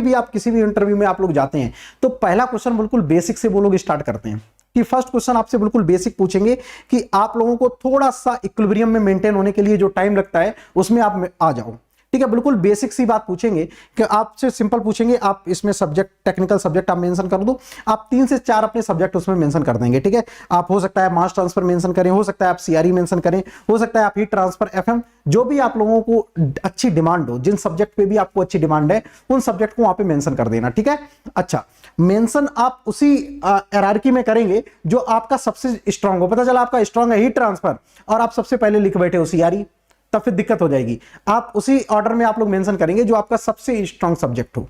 भी आप किसी भी इंटरव्यू में आप लोग जाते हैं तो पहला क्वेश्चन बिल्कुल बेसिक से वो लोग स्टार्ट करते हैं कि फर्स्ट क्वेश्चन आपसे बिल्कुल बेसिक पूछेंगे कि आप लोगों को थोड़ा सा इक्विलिब्रियम में मेंटेन होने के लिए जो टाइम लगता है उसमें आप आ जाओ, ठीक है। बिल्कुल बेसिक सी बात पूछेंगे कि आपसे सिंपल पूछेंगे आप इसमें सब्जेक्ट, टेक्निकल सब्जेक्ट आप मेंशन कर दो, आप 3 से 4 अपने सब्जेक्ट उसमें मेंशन कर देंगे, ठीक है। आप हो सकता है मास ट्रांसफर मेंशन करें, हो सकता है आप सीआरई मेंशन करें, हो सकता है आप हीट ट्रांसफर, एफएम, जो भी आप लोगों को अच्छी डिमांड हो, जिन सब्जेक्ट पे भी आपको अच्छी डिमांड है उन सब्जेक्ट को वहां पे मेंशन कर देना, ठीक है। अच्छा, मेंशन आप उसी हायरार्की में करेंगे जो आपका सबसे स्ट्रांग हो। पता चला आपका स्ट्रांग है हीट ट्रांसफर और आप सबसे पहले लिख बैठे हो सीआरई, तब फिर दिक्कत हो जाएगी। आप उसी ऑर्डर में आप लोग मेंशन करेंगे जो आपका सबसे स्ट्रांग सब्जेक्ट हो,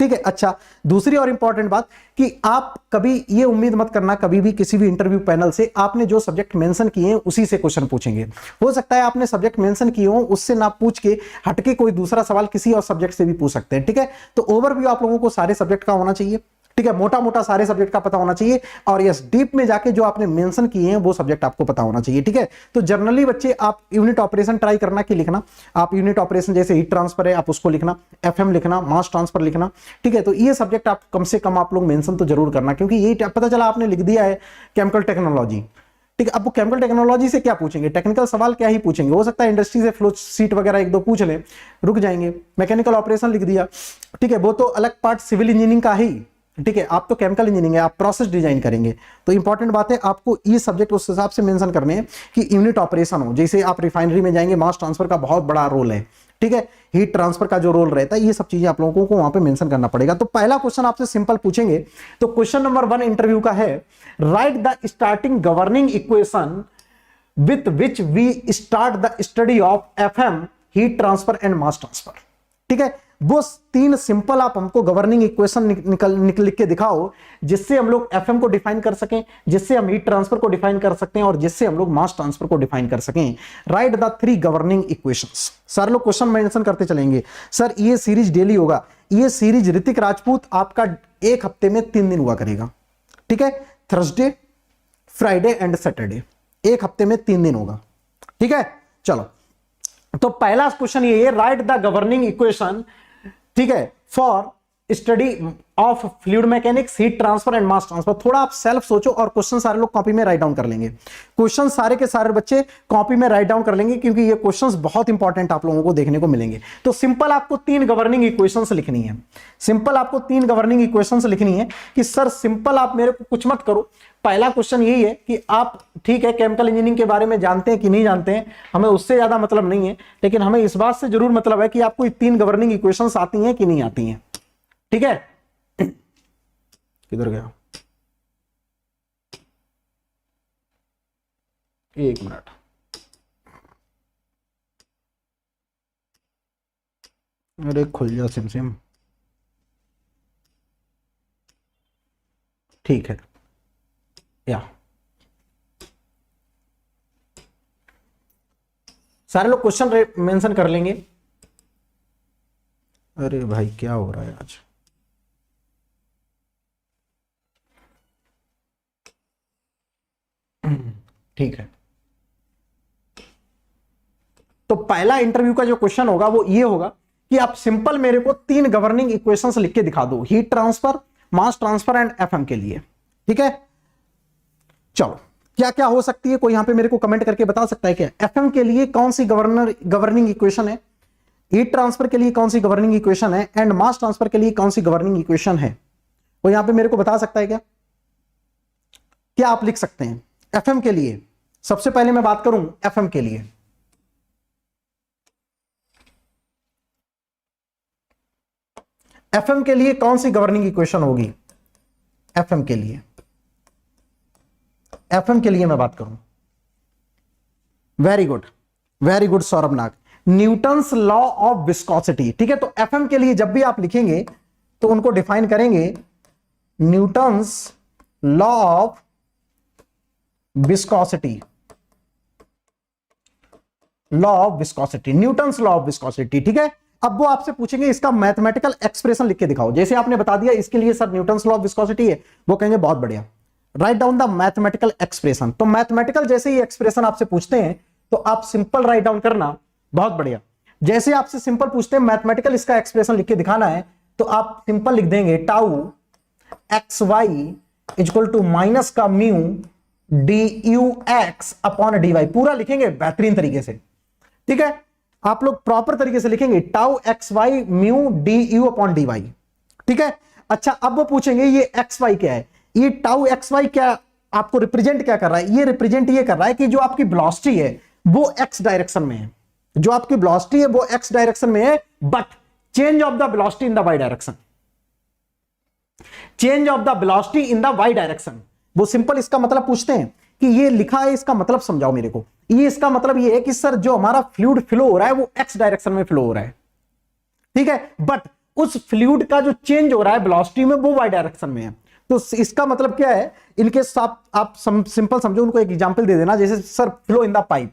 ठीक है। अच्छा, दूसरी और इंपॉर्टेंट बात कि आप कभी ये उम्मीद मत करना कभी भी किसी भी इंटरव्यू पैनल से आपने जो सब्जेक्ट मेंशन किए हैं उसी से क्वेश्चन पूछेंगे। हो सकता है आपने सब्जेक्ट मेंशन किए हो उससे ना पूछ के हटके कोई दूसरा सवाल किसी और सब्जेक्ट से भी पूछ सकते हैं, ठीक है। तो ओवरव्यू आप लोगों को सारे सब्जेक्ट का होना चाहिए, ठीक है, मोटा मोटा सारे सब्जेक्ट का पता होना चाहिए और यस डीप में जाके जो आपने मेंशन किए हैं वो सब्जेक्ट आपको पता होना चाहिए, ठीक है। तो जनरली बच्चे आप यूनिट ऑपरेशन ट्राई करना कि लिखना, आप यूनिट ऑपरेशन जैसे हीट ट्रांसफर है आप उसको लिखना, एफएम लिखना, मास ट्रांसफर लिखना, ठीक है। तो ये सब्जेक्ट आप कम से कम आप लोग मेंशन तो जरूर करना, क्योंकि ये पता चला आपने लिख दिया है केमिकल टेक्नोलॉजी, ठीक है। अब वो केमिकल टेक्नोलॉजी से क्या पूछेंगे, टेक्निकल सवाल क्या ही पूछेंगे, हो सकता है इंडस्ट्री से फ्लो सीट वगैरह एक दो पूछ लें, रुक जाएंगे। मैकेनिकल ऑपरेशन लिख दिया, ठीक है, वो तो अलग पार्ट सिविल इंजीनियरिंग का ही, ठीक है। आप तो केमिकल इंजीनियरिंग है, आप प्रोसेस डिजाइन करेंगे, तो इंपॉर्टेंट बात है आपको ये सब्जेक्ट उस हिसाब से मेंशन करने हैं कि यूनिट ऑपरेशन हो। जैसे आप रिफाइनरी में जाएंगे, मास ट्रांसफर का बहुत बड़ा रोल है, ठीक है, हीट ट्रांसफर का जो रोल रहता है, ये सब चीजें आप लोगों को वहां पे मेंशन करना पड़ेगा। तो पहला क्वेश्चन आपसे सिंपल पूछेंगे, तो क्वेश्चन नंबर 1 इंटरव्यू का है, right the starting governing equation with which we start the study of FM, heat transfer and mass transfer, ठीक है। वो 3 सिंपल आप हमको गवर्निंग इक्वेशन लिख के दिखाओ जिससे हम लोग एफएम को डिफाइन कर सकें, जिससे हम हीट ट्रांसफर को डिफाइन कर सकते हैं और जिससे हम लोग मास ट्रांसफर को डिफाइन कर सकें। Right the 3 governing equations. सारे लोग क्वेश्चन मेंशन करते चलेंगे, सर ये सीरीज डेली होगा। ये सीरीज ऋतिक राजपूत आपका एक हफ्ते में 3 दिन हुआ करेगा, ठीक है, थर्सडे, फ्राइडे एंड सैटरडे, एक हफ्ते में 3 दिन होगा, ठीक है। चलो, तो पहला क्वेश्चन ये है, राइट द गवर्निंग इक्वेशन, ठीक है, for study of fluid mechanics, heat transfer and mass transfer. थोड़ा आप सेल्फ सोचो और क्वेश्चन सारे लोग कॉपी में राइट डाउन कर लेंगे, क्वेश्चन सारे के सारे बच्चे कॉपी में राइट डाउन कर लेंगे क्योंकि ये क्वेश्चंस बहुत इंपॉर्टेंट आप लोगों को देखने को मिलेंगे। तो सिंपल आपको 3 गवर्निंग इक्वेशंस लिखनी है, सिंपल आपको 3 गवर्निंग इक्वेशंस लिखनी है कि सर सिंपल आप मेरे को कुछ मत करो। पहला क्वेश्चन यही है कि आप, ठीक है, केमिकल इंजीनियरिंग के बारे में जानते हैं कि नहीं जानते हैं, हमें उससे ज्यादा मतलब नहीं है, लेकिन हमें इस बात से जरूर मतलब है कि आपको 3 गवर्निंग इक्वेशंस आती हैं कि नहीं आती हैं, ठीक है। किधर गया, एक मिनट, अरे खुल जा सिम, ठीक है, या सारे लोग क्वेश्चन मेंशन कर लेंगे। अरे भाई क्या हो रहा है आज, ठीक है। तो पहला इंटरव्यू का जो क्वेश्चन होगा वो ये होगा कि आप सिंपल मेरे को 3 गवर्निंग इक्वेशंस लिख के दिखा दो, heat transfer, mass transfer and FM के लिए, ठीक है। चलो, क्या क्या हो सकती है, कोई यहां पे मेरे को कमेंट करके बता सकता है क्या? एफएम के लिए कौन सी गवर्निंग इक्वेशन है, हीट ट्रांसफर के लिए कौन सी गवर्निंग इक्वेशन है एंड मास ट्रांसफर के लिए कौन सी गवर्निंग इक्वेशन है? वो यहां पे मेरे को बता सकता है क्या? क्या आप लिख सकते हैं एफएम के लिए? सबसे पहले मैं बात करूं एफएम के लिए, एफएम के लिए कौन सी गवर्निंग इक्वेशन होगी? एफएम के लिए, एफएम के लिए मैं बात करूं, very good Saurabh Nag, Newton's law of viscosity, ठीक है। तो एफएम के लिए जब भी आप लिखेंगे तो उनको डिफाइन करेंगे Newton's law of viscosity, law of viscosity, Newton's law of viscosity, ठीक है। अब वो आपसे पूछेंगे इसका मैथमेटिकल एक्सप्रेशन लिख के दिखाओ, जैसे आपने बता दिया इसके लिए sir Newton's law of viscosity है, वो कहेंगे बहुत बढ़िया, write down the mathematical expression. तो मैथमेटिकल जैसे ही एक्सप्रेशन आपसे पूछते हैं तो आप सिंपल राइट डाउन करना, बहुत बढ़िया। जैसे आपसे सिंपल पूछते हैं मैथमेटिकल इसका एक्सप्रेशन लिख के दिखाना है, तो आप सिंपल लिख देंगे tau x Y equal to minus का mu D you X upon D Y, पूरा लिखेंगे बेहतरीन तरीके से, ठीक है। आप लोग प्रॉपर तरीके से लिखेंगे tau x y mu D u upon D y, ठीक है। अच्छा, अब वो पूछेंगे ये एक्स वाई क्या है, ये टाउ एक्स वाई क्या आपको रिप्रेजेंट क्या कर रहा है, ये रिप्रेजेंट ये कर रहा है कि जो आपकी वेलोसिटी है वो एक्स डायरेक्शन में है, जो आपकी वेलोसिटी है वो एक्स डायरेक्शन में है, but change of the velocity in the y direction, change of the velocity in the y direction. वो सिंपल इसका मतलब पूछते हैं कि ये लिखा है, इसका मतलब समझाओ मेरे को। ये इसका मतलब ये है कि सर जो हमारा फ्लूइड फ्लो हो रहा है वो एक्स डायरेक्शन में फ्लो हो रहा है, ठीक है, बट उस फ्लूइड का जो चेंज हो रहा है वेलोसिटी में वो वाई डायरेक्शन में है। तो इसका मतलब क्या है, इनके साथ आप सिंपल समझो, उनको एक एग्जांपल दे देना, जैसे sir flow in the pipe,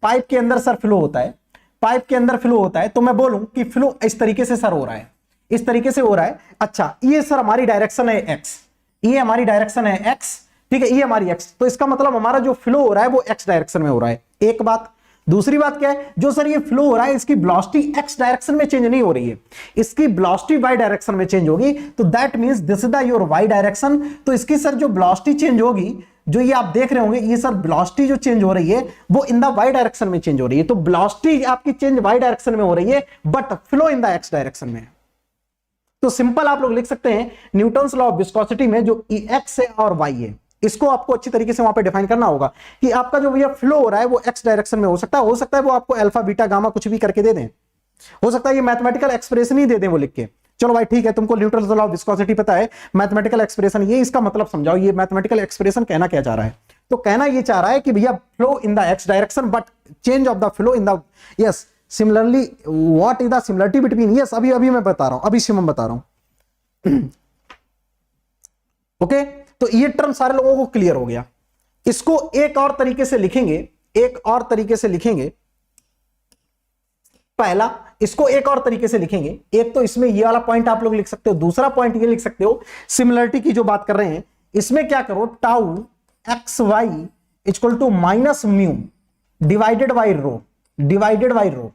pipe के अंदर सर फ्लो होता है, पाइप के अंदर फ्लो होता है, तो मैं बोलूं कि फ्लो इस तरीके से सर हो रहा है, इस तरीके से हो रहा है। अच्छा, ये सर हमारी डायरेक्शन है एक्स, ये हमारी डायरेक्शन है एक्स, ठीक है, ये हमारी एक्स, तो इसका मतलब हमारा जो फ्लो हो रहा है वो एक्स डायरेक्शन में हो रहा है, एक बात। दूसरी बात क्या है, जो सर ये फ्लो हो रहा है इसकी वेलोसिटी एक्स डायरेक्शन में चेंज नहीं हो रही है, इसकी वेलोसिटी वाई डायरेक्शन में चेंज होगी, तो that means this is the your y direction. तो इसकी सर जो वेलोसिटी चेंज होगी, जो ये आप देख रहे होंगे, ये सर वेलोसिटी जो चेंज हो रही है वो इन द वाई डायरेक्शन में चेंज हो रही है। तो वेलोसिटी आपकी चेंज वाई डायरेक्शन में हो रही है, but flow in the x direction में। तो सिंपल आप लोग लिख सकते हैं न्यूटन्स लॉ ऑफ विस्कोसिटी में जो एक्स है और वाई है, इसको आपको अच्छी तरीके से वहां पे डिफाइन करना होगा कि आपका जो ये फ्लो हो रहा है वो एक्स डायरेक्शन में हो सकता है वो आपको अल्फा बीटा गामा कुछ भी करके दे दें, हो सकता है ये मैथमेटिकल एक्सप्रेशन ही दे दें वो लिख के। चलो भाई ठीक है, तुमको न्यूटन्स लॉ ऑफ विस्कोसिटी पता है, मैथमेटिकल एक्सप्रेशन ये, इसका मतलब समझाओ ये मैथमेटिकल एक्सप्रेशन कहना क्या चाह रहा है। तो कहना ये चाह रहा है कि भैया flow in the x direction but change of the flow in the, yes similarly what is the similarity between, yes अभी मैं बता रहा हूं, अभी शिवम बता रहा हूं। ओके, तो ये टर्म सारे लोगों को क्लियर हो गया। इसको एक और तरीके से लिखेंगे, एक और तरीके से लिखेंगे, पहला इसको एक और तरीके से लिखेंगे, एक तो इसमें ये वाला पॉइंट आप लोग लिख सकते हो, दूसरा पॉइंट ये लिख सकते हो सिमिलरिटी की जो बात कर रहे हैं, इसमें क्या करो tau x Y equal to minus mu divided by rho, divided by rho,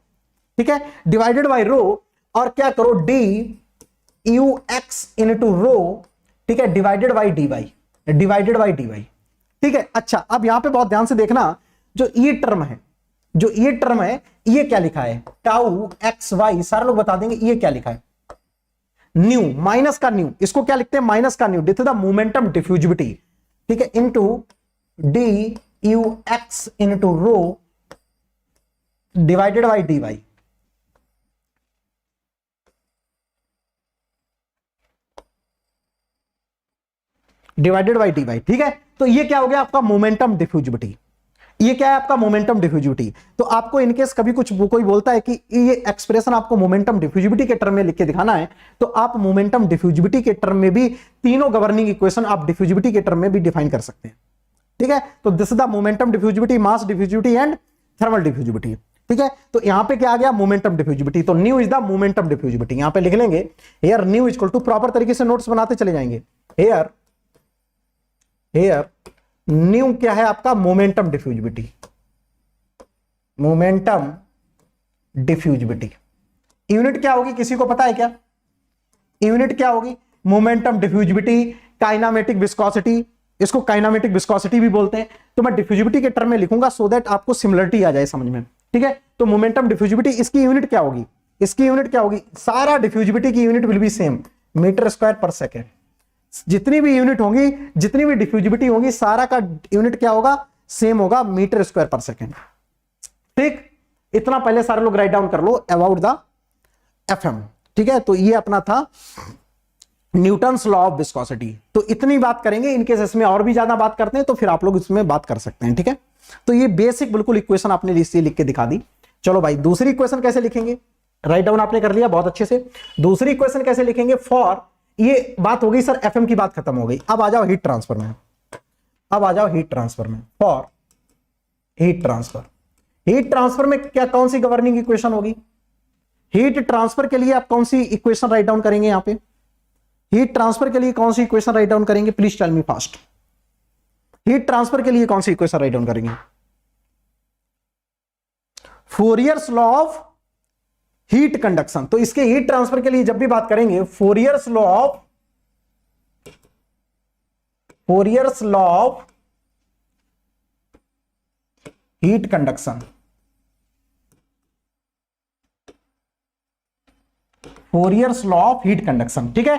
ठीक है, डिवाइडेड बाई रो, और क्या करो d you x into rho, ठीक है, divided by d y, divided by d y, ठीक है। अच्छा, अब यहां पे बहुत ध्यान से देखना, जो ये टर्म है, जो ये टर्म है, ये क्या लिखा है टाउ एक्स वाई, सारे लोग बता देंगे ये क्या लिखा है, न्यू, माइनस का न्यू, इसको क्या लिखते हैं माइनस का nu, this is the momentum diffusivity, ठीक है, into d you x into rho divided by d y, divided by d y, ठीक है। तो ये क्या हो गया आपका मोमेंटम डिफ्यूजिविटी, ये क्या है आपका मोमेंटम डिफ्यूजिविटी। तो आपको इनकेस कभी कुछ कोई बोलता है कि ये एक्सप्रेशन आपको मोमेंटम डिफ्यूजिविटी के टर्म में लिख के दिखाना है, तो आप मोमेंटम डिफ्यूजिविटी के टर्म में भी तीनों गवर्निंग इक्वेशन आप डिफ्यूजिविटी के टर्म में भी डिफाइन कर सकते हैं, ठीक है। तो this is the momentum diffusivity, mass diffusivity and thermal diffusivity, ठीक है। तो यहां पे क्या आ गया मोमेंटम डिफ्यूजिविटी, तो nu is the momentum diffusivity, यहां पे लिख लेंगे here nu equal to, proper तरीके से नोट्स बनाते चले जाएंगे, हियर न्यू क्या है आपका momentum diffusivity, momentum diffusivity, unit क्या होगी किसी को पता है क्या, यूनिट क्या होगी मोमेंटम डिफ्यूजिविटी, काइनामेटिक विस्कोसिटी, इसको काइनामेटिक विस्कोसिटी भी बोलते हैं। तो मैं डिफ्यूजिविटी के टर्म में लिखूंगा सो दैट आपको सिमिलरिटी आ जाए समझ में, ठीक है। तो मोमेंटम डिफ्यूजिविटी, इसकी यूनिट क्या होगी, इसकी यूनिट क्या होगी, सारा डिफ्यूजिविटी की unit will be same, metre square per second, जितनी भी यूनिट होंगी, जितनी भी डिफ्यूजिविटी होगी, सारा का यूनिट क्या होगा सेम होगा, मीटर स्क्वायर पर सेकेंड, ठीक। इतना पहले सारे लोग राइट डाउन कर लो अबाउट द एफएम, ठीक है। तो ये अपना था न्यूटन्स लॉ ऑफ विस्कोसिटी। तो इतनी बात करेंगे, इनकेस इसमें और भी ज्यादा बात करते हैं तो फिर आप लोग इसमें बात कर सकते हैं, ठीक है। तो ये बेसिक बिल्कुल इक्वेशन आपने लिख के दिखा दी। चलो भाई दूसरी इक्वेशन कैसे लिखेंगे, राइट डाउन आपने कर लिया बहुत अच्छे से। दूसरी इक्वेशन कैसे लिखेंगे, फॉर, ये बात हो गई सर एफएम की बात खत्म हो गई, अब आ जाओ हीट ट्रांसफर में, अब आ जाओ हीट ट्रांसफर में, for heat transfer. Heat transfer में क्या कौन सी गवर्निंग इक्वेशन होगी, हीट ट्रांसफर के लिए आप कौन सी इक्वेशन राइट डाउन करेंगे, यहां पे हीट ट्रांसफर के लिए कौन सी इक्वेशन राइट डाउन करेंगे, please tell me fast. Heat transfer के लिए कौन सी इक्वेशन राइट डाउन करेंगे, Fourier's law of heat conduction. तो इसके हीट ट्रांसफर के लिए जब भी बात करेंगे, Fourier's law of heat conduction, Fourier's law of heat conduction, ठीक है।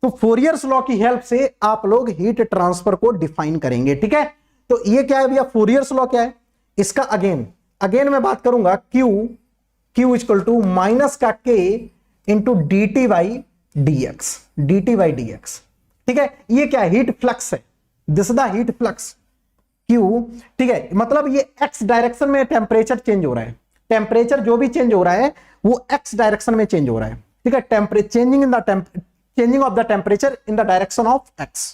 तो फोरियर्स लॉ की हेल्प से आप लोग हीट ट्रांसफर को डिफाइन करेंगे, ठीक है। तो ये क्या है भैया, फोरियर्स लॉ क्या है इसका, अगेन मैं बात करूंगा, Q इक्वल टू माइनस का K into dt by dx, ठीक है। ये क्या है, हीट फ्लक्स है, this the heat flux Q, ठीक है। मतलब ये x डायरेक्शन में टेम्परेचर चेंज हो रहा है, टेम्परेचर जो भी चेंज हो रहा है वो x डायरेक्शन में चेंज हो रहा है, ठीक है। Changing of the temperature in the direction of x,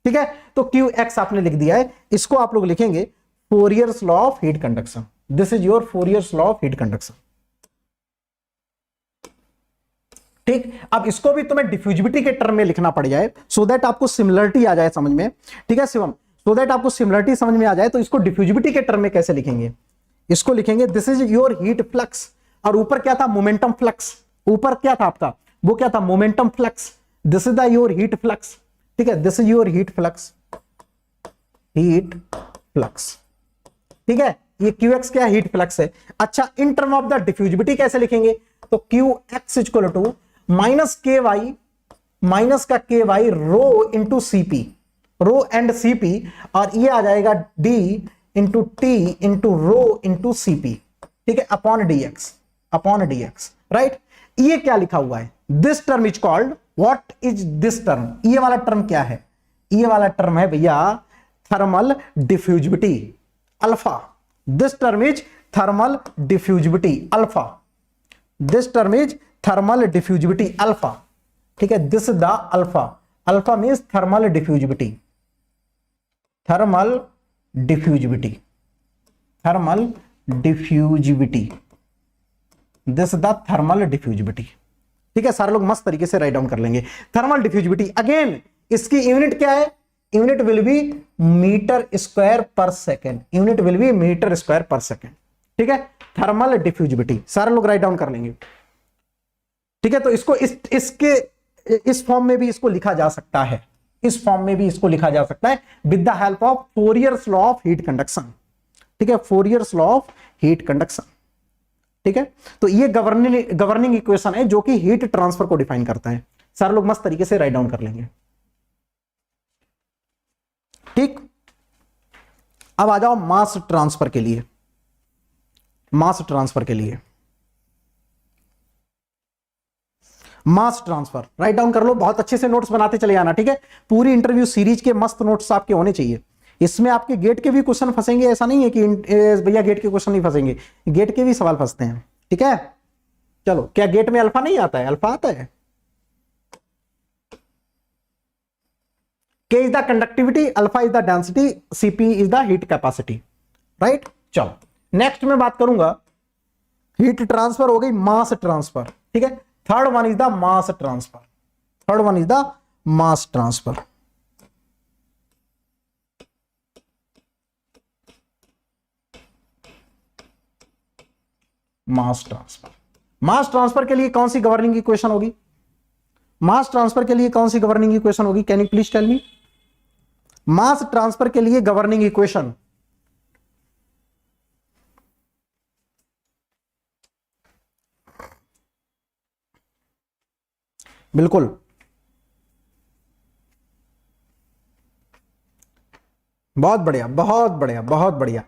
ठीक है। तो Qx आपने लिख दिया है, इसको आप लोग लिखेंगे Fourier's law of heat conduction. This is your Fourier's law of heat conduction, ठीक। अब इसको भी तुम्हें डिफ्यूजिविटी के टर्म में लिखना पड़ जाए, सो दैट आपको सिमिलरिटी आ जाए समझ में, ठीक है शिवम। सो दैट आपको सिमिलरिटी समझ में आ जाए, तो इसको डिफ्यूजिविटी के टर्म में कैसे लिखेंगे, इसको लिखेंगे this is your heat flux, और ऊपर क्या था, मोमेंटम फ्लक्स, ऊपर क्या था आपका, वो क्या था, momentum flux. This is the your heat flux, ठीक है। This is your heat flux, ठीक है। ये Qx क्या, हीट फ्लक्स है। अच्छा, in term of the diffusivity कैसे लिखेंगे, तो Qx equal to minus k y rho into Cp, rho and Cp, और ये आ जाएगा d into t into rho into Cp, ठीक है, अपॉन dx, राइट। ये क्या लिखा हुआ है, this term is called, what is this term, ये वाला टर्म क्या है, ये वाला टर्म है भैया thermal diffusivity alpha. This term is thermal diffusivity alpha, this term is thermal diffusivity alpha, ठीक है। This the alpha means thermal diffusivity, this the thermal diffusivity, ठीक है। सारे लोग मस्त तरीके से राइट डाउन कर लेंगे। थर्मल डिफ्यूजिविटी, अगेन इसकी यूनिट क्या है, unit will be metre square per second, unit will be metre square per second, ठीक है। थर्मल डिफ्यूजिविटी सारे लोग राइट डाउन कर लेंगे, ठीक है। तो इसको इस फॉर्म में भी इसको लिखा जा सकता है, इस फॉर्म में भी इसको लिखा जा सकता है with the help of Fourier's law of heat conduction, ठीक है, Fourier's law of heat conduction, ठीक है। तो ये गवर्निंग इक्वेशन है जो कि हीट ट्रांसफर को डिफाइन करता है। सारे लोग मस्त तरीके से राइट डाउन कर लेंगे, ठीक। अब आ जाओ मास ट्रांसफर के लिए, मास ट्रांसफर राइट डाउन कर लो, बहुत अच्छे से नोट्स बनाते चले आना, ठीक है। पूरी इंटरव्यू सीरीज के मस्त नोट्स आपके होने चाहिए, इसमें आपके गेट के भी क्वेश्चन फंसेंगे, ऐसा नहीं है कि भैया गेट के क्वेश्चन नहीं फंसेंगे, गेट के भी सवाल फंसते हैं, ठीक है। चलो, क्या गेट में अल्फा नहीं आता है, अल्फा आता है। K is the conductivity, alpha is the density, Cp is the heat capacity, right. चलो नेक्स्ट में बात करूंगा, हीट ट्रांसफर हो गई, मास ट्रांसफर, ठीक है। Third one is the mass transfer, mass transfer के लिए कौन सी गवर्निंग इक्वेशन होगी, can you please tell me. Mass transfer के लिए गवर्निंग इक्वेशन, बिल्कुल बहुत बढ़िया।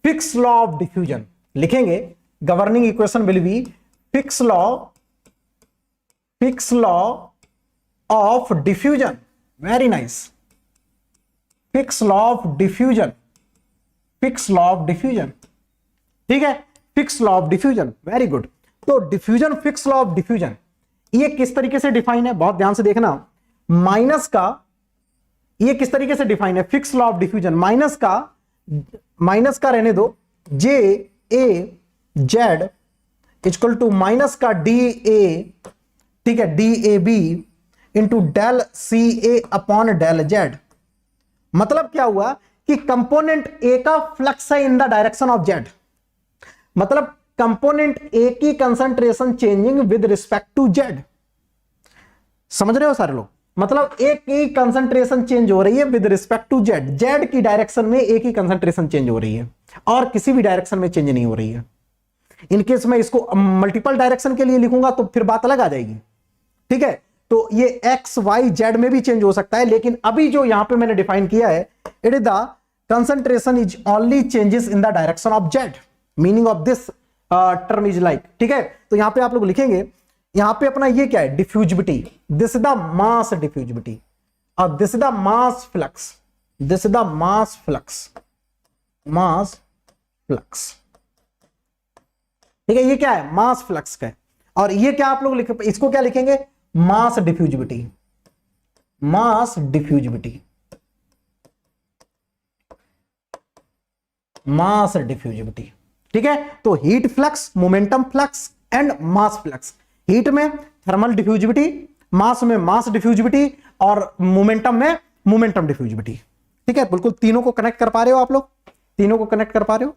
फिक्स लॉ ऑफ डिफ्यूजन लिखेंगे, governing equation will be Fick's law of diffusion, very nice, Fick's law of diffusion, ठीक है, Fick's law of diffusion, very good. तो diffusion, Fick's law of diffusion, ये किस तरीके से डिफाइन है, बहुत ध्यान से देखना। माइनस का, ये किस तरीके से डिफाइन है, Fick's law of diffusion, minus का रहने दो, J A Z equal to minus का डी ए, ठीक है, D A B into del C A upon del Z. मतलब क्या हुआ कि कंपोनेंट ए का फ्लक्स है in the direction of Z, मतलब कंपोनेंट ए की concentration changing with respect to Z. समझ रहे हो सारे लोग? मतलब ए की कंसंट्रेशन चेंज हो रही है with respect to Z, Z की डायरेक्शन में ए की कंसंट्रेशन चेंज हो रही है और किसी भी डायरेक्शन में चेंज नहीं हो रही है। इनकेस मैं इसको मल्टीपल डायरेक्शन के लिए लिखूंगा तो फिर बात अलग आ जाएगी, ठीक है। तो ये एक्स वाई जेड में भी चेंज हो सकता है, लेकिन अभी जो यहां पे मैंने डिफाइन किया है, it is the concentration is only changes in the direction of Z. Meaning of this term is like, ठीक है। तो यहां पे आप लोग लिखेंगे, यहां पे अपना ये क्या है, diffusibility, this is the mass diffusibility और this is the mass flux, this is the mass flux, mass flux, ठीक है। ये क्या है, मास फ्लक्स का है। और ये क्या आप लोग इसको क्या लिखेंगे, मास डिफ्यूजिबिलिटी, मास डिफ्यूजिबिलिटी, मास डिफ्यूजिबिलिटी, ठीक है। तो heat flux, momentum flux and mass flux. Heat में थर्मल डिफ्यूजिबिलिटी, मास में मास डिफ्यूजिबिलिटी और मोमेंटम में मोमेंटम डिफ्यूजिबिलिटी, ठीक है। बिल्कुल तीनों को कनेक्ट कर पा रहे हो आप लोग, तीनों को कनेक्ट कर पा रहे हो,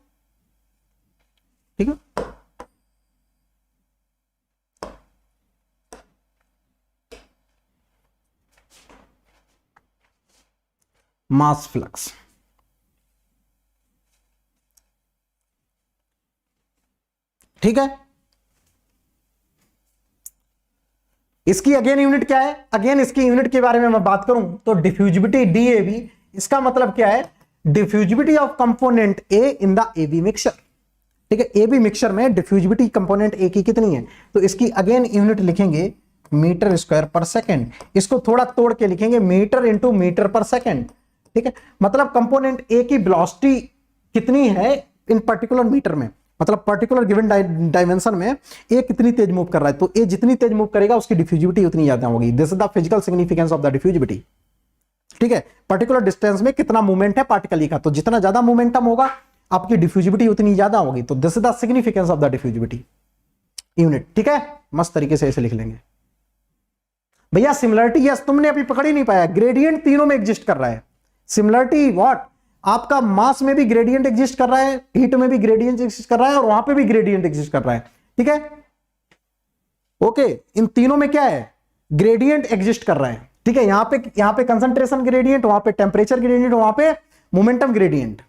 ठीक है। मास फ्लक्स, ठीक है। इसकी अगेन यूनिट क्या है, अगेन इसकी यूनिट के बारे में मैं बात करूं तो डिफ्यूजिबिलिटी डीएबी, इसका मतलब क्या है, diffusibility of component A in the AB mixture, ठीक है। एबी मिक्सचर में डिफ्यूजिबिलिटी कंपोनेंट ए की कितनी है, तो इसकी अगेन यूनिट लिखेंगे मीटर स्क्वायर पर सेकेंड। इसको थोड़ा तोड़ के लिखेंगे metre into metre per second, ठीक है। मतलब कंपोनेंट ए की वेलोसिटी कितनी है इन पर्टिकुलर मीटर में, मतलब पर्टिकुलर गिवन डायमेंशन में ए कितनी तेज मूव कर रहा है, तो ए जितनी तेज मूव करेगा उसकी डिफ्यूजिबिलिटी उतनी ज्यादा होगी। This is the physical significance of the diffusibility, ठीक है। पर्टिकुलर डिस्टेंस में कितना मूवमेंट है पार्टिकल का, तो जितना ज्यादा मूवमेंटम होगा आपकी डिफ्यूजिबिलिटी उतनी ज्यादा होगी। तो this is the significance of the diffusibility unit, ठीक है। मस्त तरीके से ऐसे लिख लेंगे भैया। सिमिलरिटी यस, तुमने अभी पकड़ ही नहीं पाया, ग्रेडियंट तीनों में एग्जिस्ट कर रहा है। सिमिलरिटी व्हाट, आपका मास में भी ग्रेडियंट एग्जिस्ट कर रहा है, हीट में भी ग्रेडियंट एग्जिस्ट कर रहा है और वहां पे भी ग्रेडियंट एग्जिस्ट कर रहा है, ठीक है। ओके, इन तीनों में क्या है, ग्रेडियंट एग्जिस्ट कर रहा है, ठीक है। यहां पे कंसंट्रेशन ग्रेडियंट, वहां पे टेम्परेचर ग्रेडियंट, वहां पे मोमेंटम ग्रेडियंट,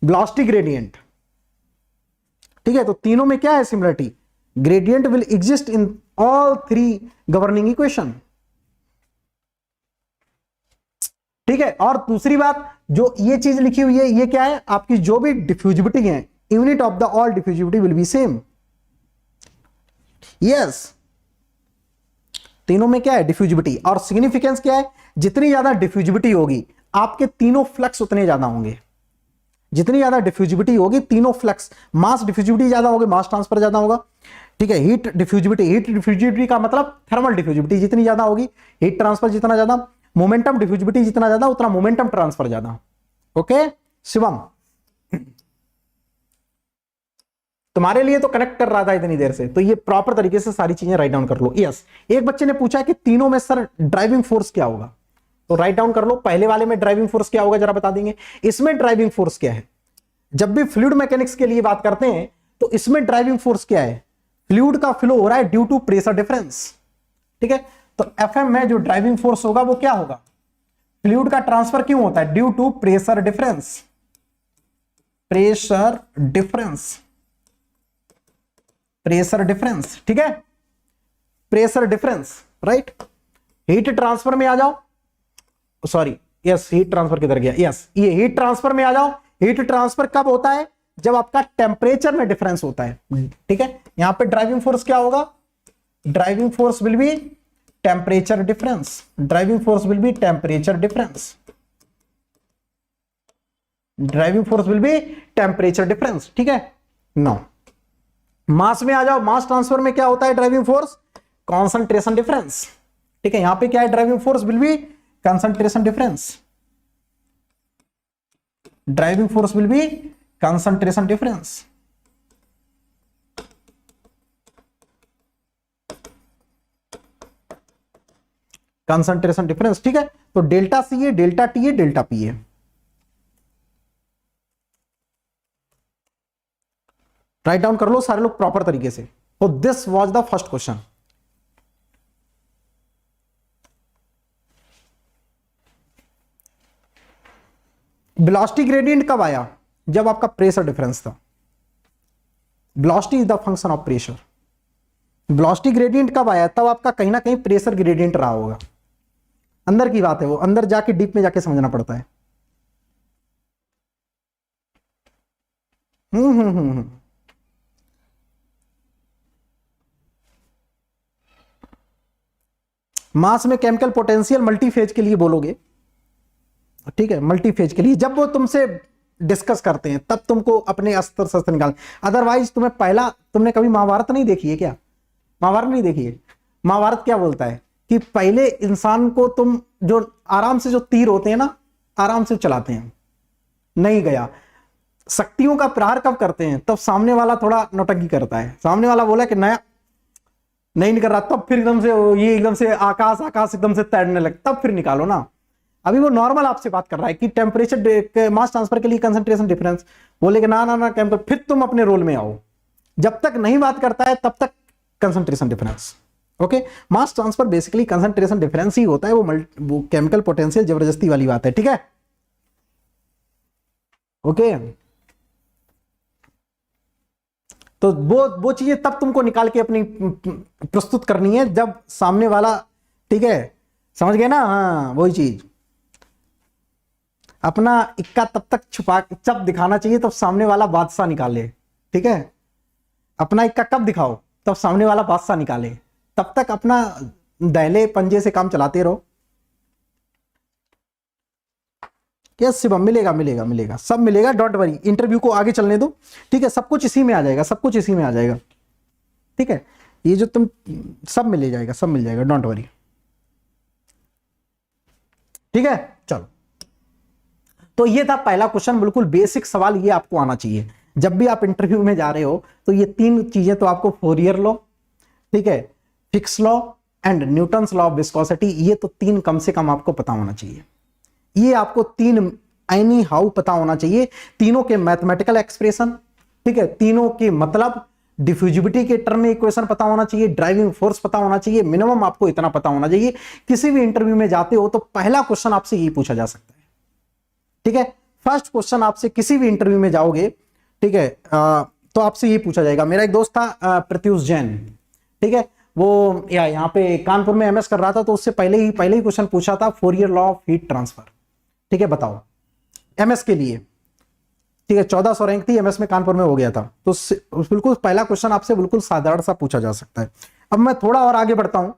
वेलोसिटी ग्रेडियंट, ठीक है। तो तीनों में क्या है similarity, gradient will exist in all three governing equation, ठीक है। और दूसरी बात, जो ये चीज लिखी हुई है, ये क्या है, आपकी जो भी डिफ्यूजिबिलिटी है, unit of the all diffusibility will be same. Yes, तीनों में क्या है, डिफ्यूजिबिलिटी। और सिग्निफिकेंस क्या है, जितनी ज्यादा डिफ्यूजिबिलिटी होगी आपके तीनों फ्लक्स उतने ज्यादा होंगे। जितनी ज्यादा डिफ्यूजिबिलिटी होगी, तीनों फ्लक्स, मास डिफ्यूजिबिलिटी ज्यादा होगी, मास ट्रांसफर ज्यादा होगा, ठीक है। हीट डिफ्यूजिबिलिटी का मतलब थर्मल डिफ्यूजिबिलिटी जितनी ज्यादा होगी, हीट ट्रांसफर जितना ज्यादा, मोमेंटम डिफ्यूजिबिलिटी जितना ज्यादा उतना मोमेंटम ट्रांसफर ज्यादा। ओके शिवम, तुम्हारे लिए तो कनेक्ट कर रहा था इतनी देर से, तो ये प्रॉपर तरीके से सारी चीजें राइट डाउन कर लो। यस, एक बच्चे ने पूछा कि तीनों में सर ड्राइविंग फोर्स क्या होगा, तो राइट डाउन कर लो। पहले वाले में ड्राइविंग फोर्स क्या होगा जरा बता देंगे। इसमें ड्राइविंग फोर्स क्या है, जब भी फ्लूइड मैकेनिक्स के लिए बात करते हैं तो इसमें ड्राइविंग फोर्स क्या है, फ्लूइड का फ्लो हो रहा है ड्यू टू प्रेशर डिफरेंस, ठीक है। तो एफएम में जो ड्राइविंग फोर्स होगा वो क्या होगा, फ्लूइड का ट्रांसफर क्यों होता है, due to pressure difference, pressure difference, pressure difference, ठीक है, pressure difference, right. Heat transfer में आ जाओ, सॉरी यस, हीट ट्रांसफर किधर गया, यस, ये हीट ट्रांसफर में आ जाओ। हीट ट्रांसफर कब होता है, जब आपका टेम्परेचर में डिफरेंस होता है, ठीक है। यहां पे ड्राइविंग फोर्स क्या होगा, driving force will be temperature difference, driving force will be temperature difference, driving force will be temperature difference, ठीक है। नो, मास में आ जाओ, मास ट्रांसफर में क्या होता है ड्राइविंग फोर्स, कॉन्सेंट्रेशन डिफरेंस, ठीक है। यहां पे क्या है, driving force will be concentration difference, driving force will be concentration difference, concentration difference, ठीक है। तो डेल्टा सी है, डेल्टा टी है, डेल्टा पी है। राइट डाउन कर लो सारे लोग प्रॉपर तरीके से। तो this was the first question. Velocity gradient कब आया? जब आपका प्रेशर डिफरेंस था। Velocity is the function of pressure. Velocity gradient कब आया? तब आपका कहीं ना कहीं प्रेशर ग्रेडियंट रहा होगा। अंदर की बात है, वो अंदर जाके डीप में जाके समझना पड़ता है। हम्म। मास में केमिकल पोटेंशियल मल्टीफेज के लिए बोलोगे, ठीक है, मल्टीफेज के लिए जब वो तुमसे डिस्कस करते हैं तब तुमको अपने अस्त्र शस्त्र निकाल। अदरवाइज तुम्हें पहला, तुमने कभी महाभारत नहीं देखी है क्या? महाभारत नहीं देखी है? महाभारत क्या बोलता है कि पहले इंसान को तुम जो आराम से, जो तीर होते हैं ना, आराम से चलाते हैं, नहीं गया। शक्तियों का प्रहार कब करते हैं? तब सामने वाला थोड़ा नौटंकी करता है, सामने वाला बोला कि नया नहीं कर रहा, तब फिर एकदम से ये एकदम से आकाश आकाश एकदम से तैरने लग, तब फिर निकालो ना। अभी वो नॉर्मल आपसे बात कर रहा है कि टेम्परेचर मास ट्रांसफर के लिए कंसंट्रेशन डिफरेंस, बोलेगा ना ना ना केमिकल, फिर तुम अपने रोल में आओ। जब तक नहीं बात करता है तब तक concentration difference. Okay, mass transfer basically concentration difference ही होता है, वो केमिकल पोटेंशियल जबरदस्ती वाली बात है, ठीक है। ओके, तो वो चीजें तब तुमको निकाल के अपनी प्रस्तुत करनी है जब सामने वाला, ठीक है, समझ गए ना? हाँ, वही चीज। अपना इक्का तब तक छुपा, जब दिखाना चाहिए तब सामने वाला बादशाह निकाले, ठीक है। अपना इक्का कब दिखाओ? तब सामने वाला बादशाह निकाले, तब तक अपना दैले पंजे से काम चलाते रहो। यस शिवम, मिलेगा मिलेगा मिलेगा, सब मिलेगा, डोंट वरी। इंटरव्यू को आगे चलने दो, ठीक है, सब कुछ इसी में आ जाएगा, सब कुछ इसी में आ जाएगा, ठीक है। ये जो तुम, सब मिल जाएगा, सब मिल जाएगा, डोंट वरी, ठीक है। चलो, तो ये था पहला क्वेश्चन, बिल्कुल बेसिक सवाल, ये आपको आना चाहिए जब भी आप इंटरव्यू में जा रहे हो। तो ये तीन चीजें तो आपको, फोरियर लॉ, ठीक है, Fick's law and Newton's law of viscosity, ये तो तीन कम से कम आपको पता होना चाहिए। ये आपको तीन एनी हाउ पता होना चाहिए, तीनों के मैथमेटिकल एक्सप्रेशन, ठीक है, तीनों के मतलब, डिफ्यूजिबिलिटी के टर्म में इक्वेशन पता होना चाहिए, ड्राइविंग फोर्स पता होना चाहिए, मिनिमम आपको इतना पता होना चाहिए। किसी भी इंटरव्यू में जाते हो तो पहला क्वेश्चन आपसे यही पूछा जा सकता है, ठीक है। फर्स्ट क्वेश्चन आपसे किसी भी इंटरव्यू में जाओगे, ठीक है, तो आपसे ये पूछा जाएगा। मेरा एक दोस्त था प्रत्युष जैन, ठीक है, वो यहाँ पे कानपुर में एमएस कर रहा था, तो उससे पहले ही क्वेश्चन पूछा था, Fourier law of heat transfer, ठीक है, बताओ एमएस के लिए, ठीक है, 1400 रैंक थी एमएस में, कानपुर में हो गया था। तो बिल्कुल पहला क्वेश्चन आपसे बिल्कुल साधारण सा पूछा जा सकता है। अब मैं थोड़ा और आगे बढ़ता हूं,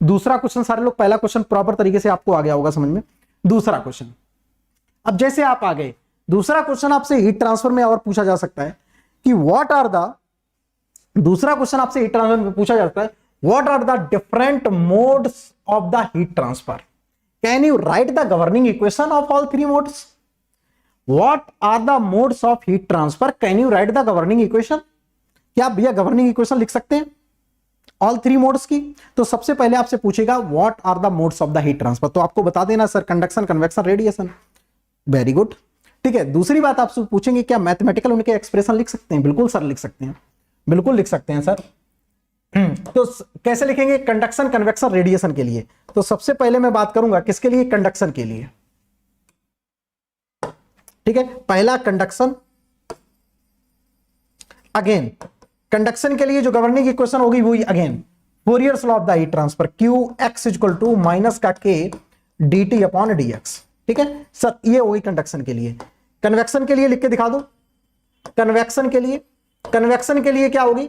दूसरा क्वेश्चन, सारे लोग पहला क्वेश्चन प्रॉपर तरीके से आपको आ गया होगा समझ में। दूसरा क्वेश्चन, अब जैसे आप आ गए, दूसरा क्वेश्चन आपसे हीट ट्रांसफर में और पूछा जा सकता है कि व्हाट आर द, दूसरा क्वेश्चन आपसे हीट ट्रांसफर में पूछा जाता है, what are the different modes of the heat transfer, can you write the governing equation of all three modes? What are the modes of heat transfer, can you write the governing equation? क्या भैया governing equation लिख सकते हैं all three modes की? तो सबसे पहले आपसे पूछेगा what are the modes of the heat transfer, तो आपको बता देना sir conduction, convection, radiation, very good, ठीक है। दूसरी बात आपसे पूछेंगे क्या मैथमेटिकल उनके एक्सप्रेशन लिख सकते हैं? बिल्कुल सर लिख सकते हैं, बिल्कुल लिख सकते हैं सर। तो कैसे लिखेंगे कंडक्शन, कन्वेक्शन, रेडिएशन के लिए? तो सबसे पहले मैं बात करूंगा किसके लिए, कंडक्शन के लिए, ठीक है। पहला कंडक्शन, अगेन कंडक्शन के लिए जो गवर्निंग इक्वेशन होगी वही again Fourier's law of the heat transfer, Q X equal to minus का K D T upon D X, ठीक है सर, ये होगी कंडक्शन के लिए। कन्वेक्शन के लिए लिख के दिखा दो, कन्वेक्शन के लिए, कन्वेक्शन के लिए क्या होगी,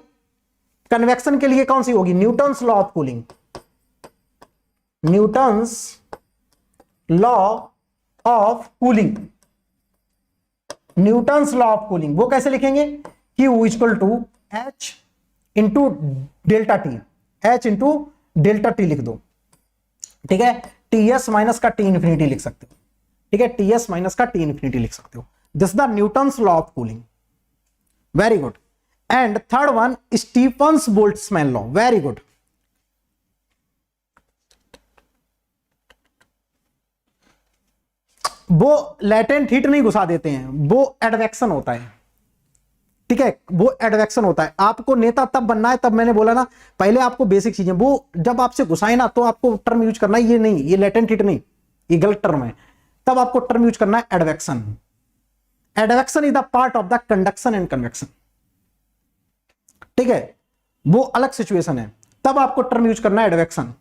कन्वेक्शन के लिए कौन सी होगी, Newton's law of cooling, Newton's law of cooling, Newton's law of cooling, वो कैसे लिखेंगे, Q equal to h into delta t, h into delta t लिख दो, ठीक है। टीएस माइनस का टी इंफिनिटी लिख सकते हो, ठीक है, टीएस माइनस का टी इंफिनिटी लिख सकते हो, this the Newton's law of cooling, very good. And third one Stefan's Boltzmann law, very good, वो लैटेंट हीट नहीं घुसा देते हैं, वो एडवेक्शन होता है, ठीक है, वो एडवेक्शन होता है। आपको नेता तब बनना है, तब मैंने बोला ना पहले आपको बेसिक चीजें, वो जब आपसे घुसाए ना तो आपको टर्म यूज करना है, ये नहीं, ये लेटेंट हिट नहीं, ये गलत टर्म है। तब आपको टर्म यूज करना है advection. Advection is the part of the conduction and convection, ठीक है, वो अलग सिचुएशन है, तब आपको टर्म यूज करना है एडवेक्शन,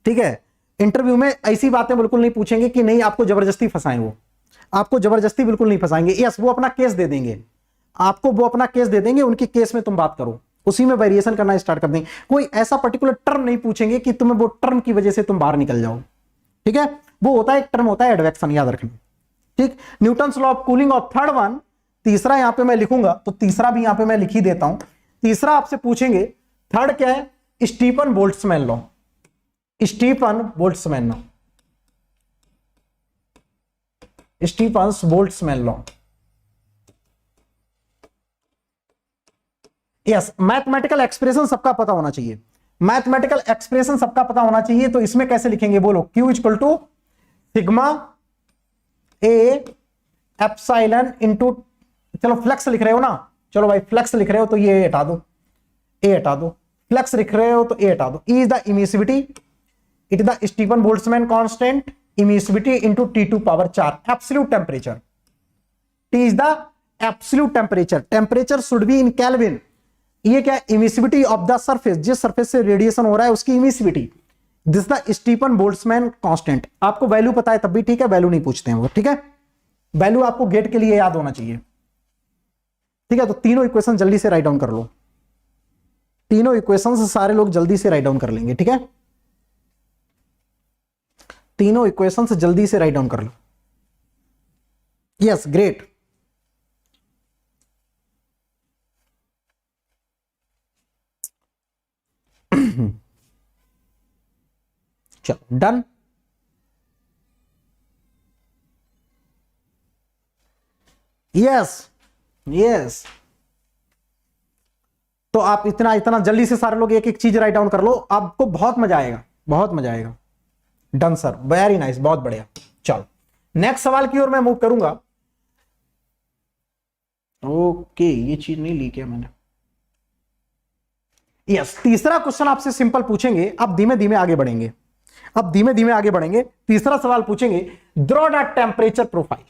ठीक है। इंटरव्यू में ऐसी बातें बिल्कुल नहीं पूछेंगे कि नहीं आपको जबरदस्ती फंसाएं, वो आपको जबरदस्ती बिल्कुल नहीं फंसाएंगे। यस, वो अपना केस दे देंगे आपको, वो अपना केस दे देंगे, उनके केस में तुम बात करो, उसी में वेरिएशन करना स्टार्ट कर देंगे। कोई ऐसा पर्टिकुलर टर्म नहीं पूछेंगे कि तुम्हें वो टर्म की वजह से तुम बाहर निकल जाओ, ठीक है। वो होता है एक टर्म होता है एडवेक्शन, याद रखना, ठीक। न्यूटन्स लॉ ऑफ कूलिंग, और थर्ड वन, तीसरा यहां पे मैं लिखूंगा तो तीसरा भी यहां पे मैं लिख ही देता हूं। तीसरा आपसे पूछेंगे, थर्ड क्या है, Stefan Boltzmann law, Stefan Boltzmann law, Stefan Boltzmann law. Yes, mathematical expression सबका पता होना चाहिए, मैथमेटिकल एक्सप्रेशन सबका पता होना चाहिए। तो इसमें कैसे लिखेंगे बोलो, Q equal to sigma A epsilon into, चलो फ्लक्स लिख रहे हो ना, चलो भाई फ्लक्स लिख रहे हो तो ये हटा दो, ए हटा दो, फ्लक्स लिख रहे हो तो ए हटा दो। E is the emissivity, it is the Stefan Boltzmann constant, emissivity into T2 power 4, absolute temperature, T is the absolute temperature, temperature should be in kelvin. ये क्या, इमिसिविटी ऑफ द सरफेस, जिस surface से radiation हो रहा है उसकी emissivity, this the Stefan Boltzmann constant. आपको value पता है तब भी ठीक है, वैल्यू नहीं पूछते हैं वो, ठीक है। वैल्यू आपको गेट के लिए याद होना चाहिए, ठीक है। तो तीनों इक्वेशन जल्दी से राइट डाउन कर लो, तीनों इक्वेशन सारे लोग जल्दी से राइट डाउन कर लेंगे, ठीक है। तीनों इक्वेशन जल्दी से राइट डाउन कर लो। Yes, great. चलो डन। यस यस, तो आप इतना इतना जल्दी से सारे लोग एक एक चीज राइट डाउन कर लो, आपको बहुत मजा आएगा, बहुत मजा आएगा। डन सर, वेरी नाइस, बहुत बढ़िया। चलो नेक्स्ट सवाल की ओर मैं मूव करूंगा। ओके, ये चीज नहीं ली क्या मैंने। यस, तीसरा क्वेश्चन आपसे सिंपल पूछेंगे, अब धीमे धीमे आगे बढ़ेंगे, अब धीमे धीमे आगे बढ़ेंगे। तीसरा सवाल पूछेंगे, ड्रॉ द टेम्परेचर प्रोफाइल।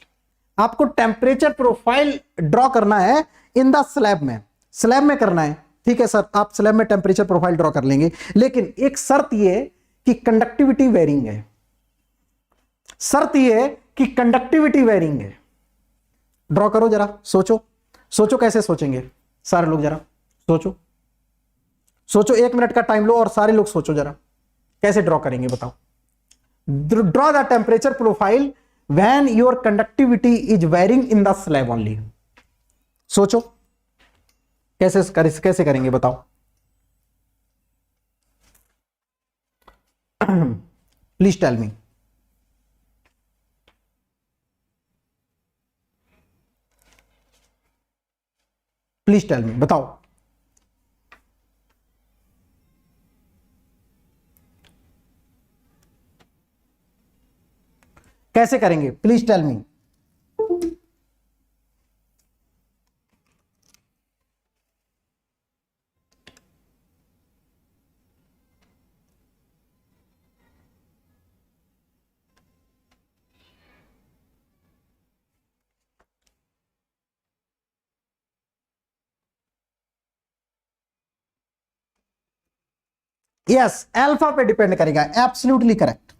आपको टेम्परेचर प्रोफाइल ड्रॉ करना है इन द स्लैब में, स्लैब में करना है, ठीक है सर। आप स्लैब में टेम्परेचर प्रोफाइल ड्रॉ कर लेंगे, लेकिन एक शर्त यह कि कंडक्टिविटी वेरिंग है, शर्त यह कि कंडक्टिविटी वेरिंग है। ड्रॉ करो जरा, सोचो सोचो कैसे सोचेंगे सारे लोग, जरा सोचो सोचो, 1 मिनट का टाइम लो और सारे लोग सोचो जरा कैसे ड्रॉ करेंगे, बताओ। Draw the temperature profile when your conductivity is varying in the slab only. सोचो कैसे करेंगे, बताओ। Please tell me. Please tell me, बताओ। कैसे करेंगे, please tell me. Yes, alpha पे डिपेंड करेगा, एब्सोल्युटली करेक्ट।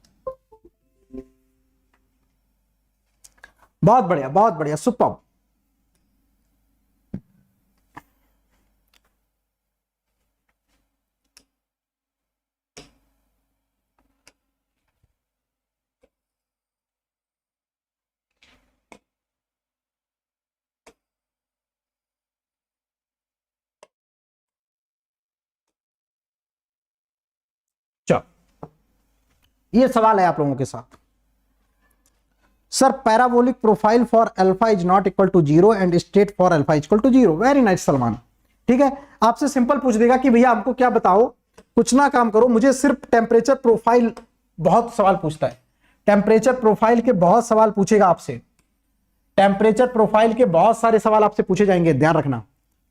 बहुत बढ़िया, बहुत बढ़िया, सुपर। चलो ये सवाल है आप लोगों के साथ। Sir parabolic profile for alpha is not equal to 0 and state for alpha is equal to 0। Very nice Salman, ठीक है। आपसे सिंपल पूछ देगा कि भैया हमको क्या बताओ, कुछ ना काम करो, मुझे सिर्फ टेम्परेचर प्रोफाइल, बहुत सवाल पूछता है टेम्परेचर प्रोफाइल के, बहुत सवाल पूछेगा आपसे टेम्परेचर प्रोफाइल के, बहुत सारे सवाल आपसे पूछे जाएंगे, ध्यान रखना।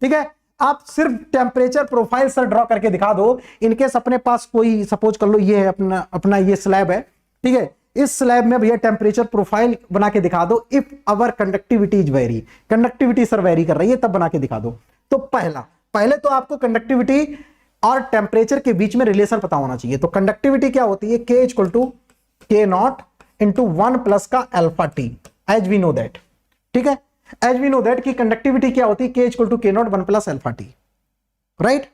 ठीक है, आप सिर्फ टेम्परेचर प्रोफाइल सर ड्रॉ करके दिखा दो। इनकेस अपने पास कोई सपोज कर लो ये है अपना अपना ये स्लैब है, ठीक है, इस स्लैब में भैया टेम्परेचर प्रोफाइल बना के दिखा दो। If our conductivity is very, conductivity sir very कर रही है तब बना के दिखा दो। तो पहले तो आपको कंडक्टिविटी और टेम्परेचर के बीच में रिलेशन पता होना चाहिए। तो कंडक्टिविटी क्या होती है, K equal to K not into 1 plus का alpha T, as we know that. ठीक है, एज वी नो दैट की कंडक्टिविटी क्या होती है, K equal to K not 1 plus alpha T, right.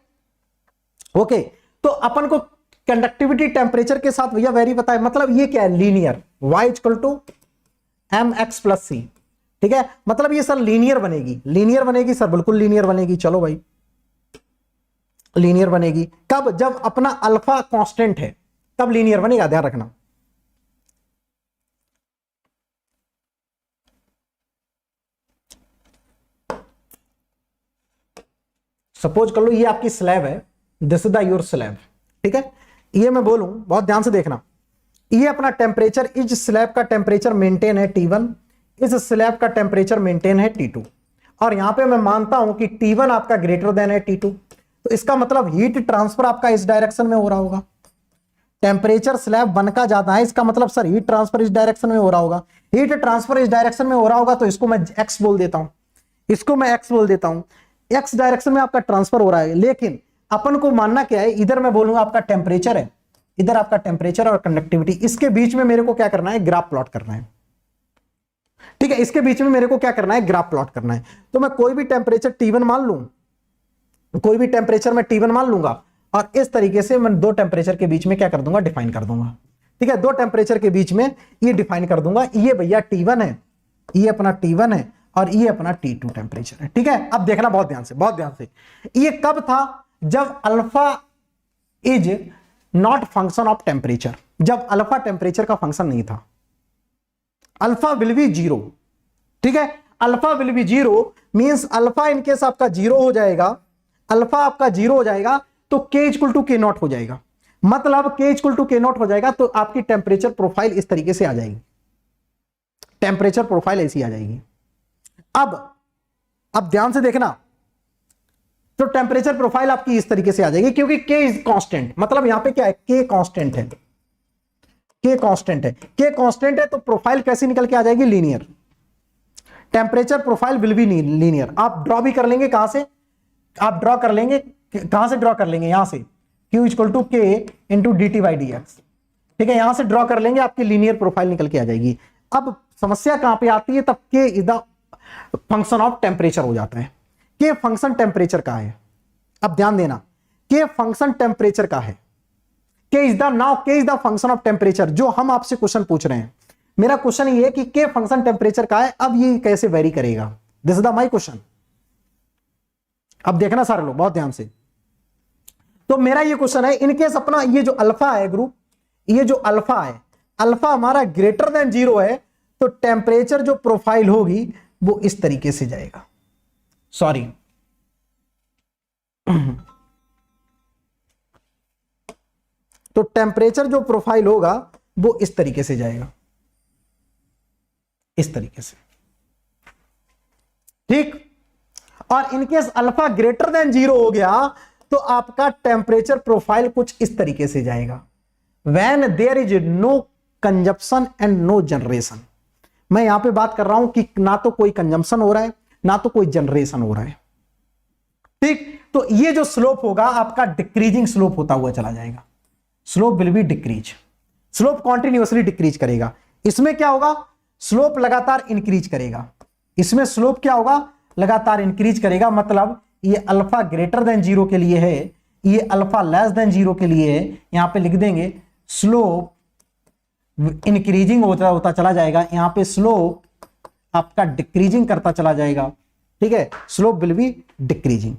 Okay, तो अपन को कंडक्टिविटी टेम्परेचर के साथ भैया वेरी पता है, मतलब ये क्या है, linear, y equal to M X plus C. ठीक है, मतलब ये सर लीनियर बनेगी, लीनियर बनेगी सर, बिल्कुल लीनियर बनेगी। चलो भाई, लीनियर बनेगी कब, जब अपना अल्फा कांस्टेंट है तब लीनियर बनेगा, ध्यान रखना। सपोज कर लो ये आपकी स्लैब है, this is the your slab. ठीक है, ये मैं बोलूं, बहुत ध्यान से देखना, ये अपना टेम्परेचर, इस स्लैब का टेम्परेचर मेंटेन है T1, इस स्लैब का टेम्परेचर मेंटेन है T2, और यहां पे मैं मानता हूं कि T1 आपका ग्रेटर देन है T2, तो इसका मतलब हीट ट्रांसफर आपका इस डायरेक्शन में हो रहा होगा। टेम्परेचर स्लैब 1 का ज्यादा है, इसका मतलब सर हीट ट्रांसफर इस डायरेक्शन में हो रहा होगा। हीट ट्रांसफर इस डायरेक्शन में हो रहा होगा तो इसको मैं एक्स बोल देता हूं, इसको मैं एक्स बोल देता हूं, एक्स डायरेक्शन में आपका ट्रांसफर हो रहा है। लेकिन अपन को मानना क्या है, इधर मैं बोलूंगा आपका टेम्परेचर है, इधर आपका टेम्परेचर और कंडक्टिविटी, इसके बीच में मेरे को क्या करना है, ग्राफ प्लॉट करना है। ठीक है, इसके बीच में मेरे को क्या करना है, ग्राफ प्लॉट करना है। तो मैं कोई भी टेम्परेचर T1 मान लूं, कोई भी टेम्परेचर मैं T1 मान लूंगा, और इस तरीके से मैं दो टेम्परेचर के बीच में क्या कर दूंगा, डिफाइन कर दूंगा। ठीक है, दो टेम्परेचर के बीच में ये डिफाइन कर दूंगा, ये भैया T1 है, ये अपना T1 है, और ये अपना T2 टेम्परेचर है। ठीक है, अब देखना बहुत ध्यान से, बहुत ध्यान से, ये कब था, जब alpha is not function of temperature, जब अल्फा टेम्परेचर का फंक्शन नहीं था, अल्फा विल बी जीरो। ठीक है, alpha will be zero means alpha in case आपका जीरो हो जाएगा, अल्फा आपका जीरो हो जाएगा तो K equal to K naught हो जाएगा, मतलब K equal to K naught हो जाएगा तो आपकी टेम्परेचर प्रोफाइल इस तरीके से आ जाएगी, टेम्परेचर प्रोफाइल ऐसी आ जाएगी। अब ध्यान से देखना, तो टेम्परेचर प्रोफाइल आपकी इस तरीके से आ जाएगी, क्योंकि K इज कांस्टेंट, मतलब यहां पे क्या है, K कांस्टेंट है, K कांस्टेंट है, K कांस्टेंट है तो प्रोफाइल कैसी निकल के आ जाएगी, linear. Temperature profile will be linear. आप ड्रॉ भी कर लेंगे, कहां से आप ड्रॉ कर लेंगे, कहां से ड्रॉ कर लेंगे, यहां से Q equal to K into dt by dx। ठीक है, यहां से ड्रॉ कर लेंगे, आपकी लीनियर प्रोफाइल निकल के आ जाएगी। अब समस्या कहां पे आती है, तब K is the function of temperature हो जाता है। K फंक्शन टेम्परेचर का है, अब ध्यान देना, K फंक्शन टेम्परेचर का है, K is the now K is the function of temperature. जो हम आपसे क्वेश्चन पूछ रहे हैं, मेरा क्वेश्चन ये है कि K फंक्शन टेम्परेचर का है, अब ये कैसे वेरी करेगा, this is the my question. अब देखना सारे लोग बहुत ध्यान से, तो मेरा ये क्वेश्चन है, इनकेस अपना ये जो अल्फा है ग्रुप, ये जो अल्फा है, अल्फा हमारा ग्रेटर देन जीरो है, तो टेम्परेचर जो प्रोफाइल होगी वो इस तरीके से जाएगा, सॉरी तो टेम्परेचर जो प्रोफाइल होगा वो इस तरीके से जाएगा, इस तरीके से। ठीक, और in case alpha greater than zero हो गया तो आपका टेम्परेचर प्रोफाइल कुछ इस तरीके से जाएगा, when there is no consumption and no generation. मैं यहां पे बात कर रहा हूं कि ना तो कोई कंजम्पशन हो रहा है ना तो कोई जनरेशन हो रहा है। ठीक, तो ये जो स्लोप होगा आपका डिक्रीजिंग स्लोप होता हुआ चला जाएगा, slope will be decrease, slope continuously decrease करेगा। इसमें क्या होगा, स्लोप लगातार इंक्रीज करेगा, इसमें स्लोप क्या होगा, लगातार इंक्रीज करेगा। मतलब ये अल्फा ग्रेटर देन जीरो के लिए है, ये अल्फा लेस देन जीरो के लिए है, यहां पे लिख देंगे स्लोप इंक्रीजिंग होता चला जाएगा, यहां पे स्लोप आपका डिक्रीजिंग करता चला जाएगा। ठीक है, slope will be decreasing,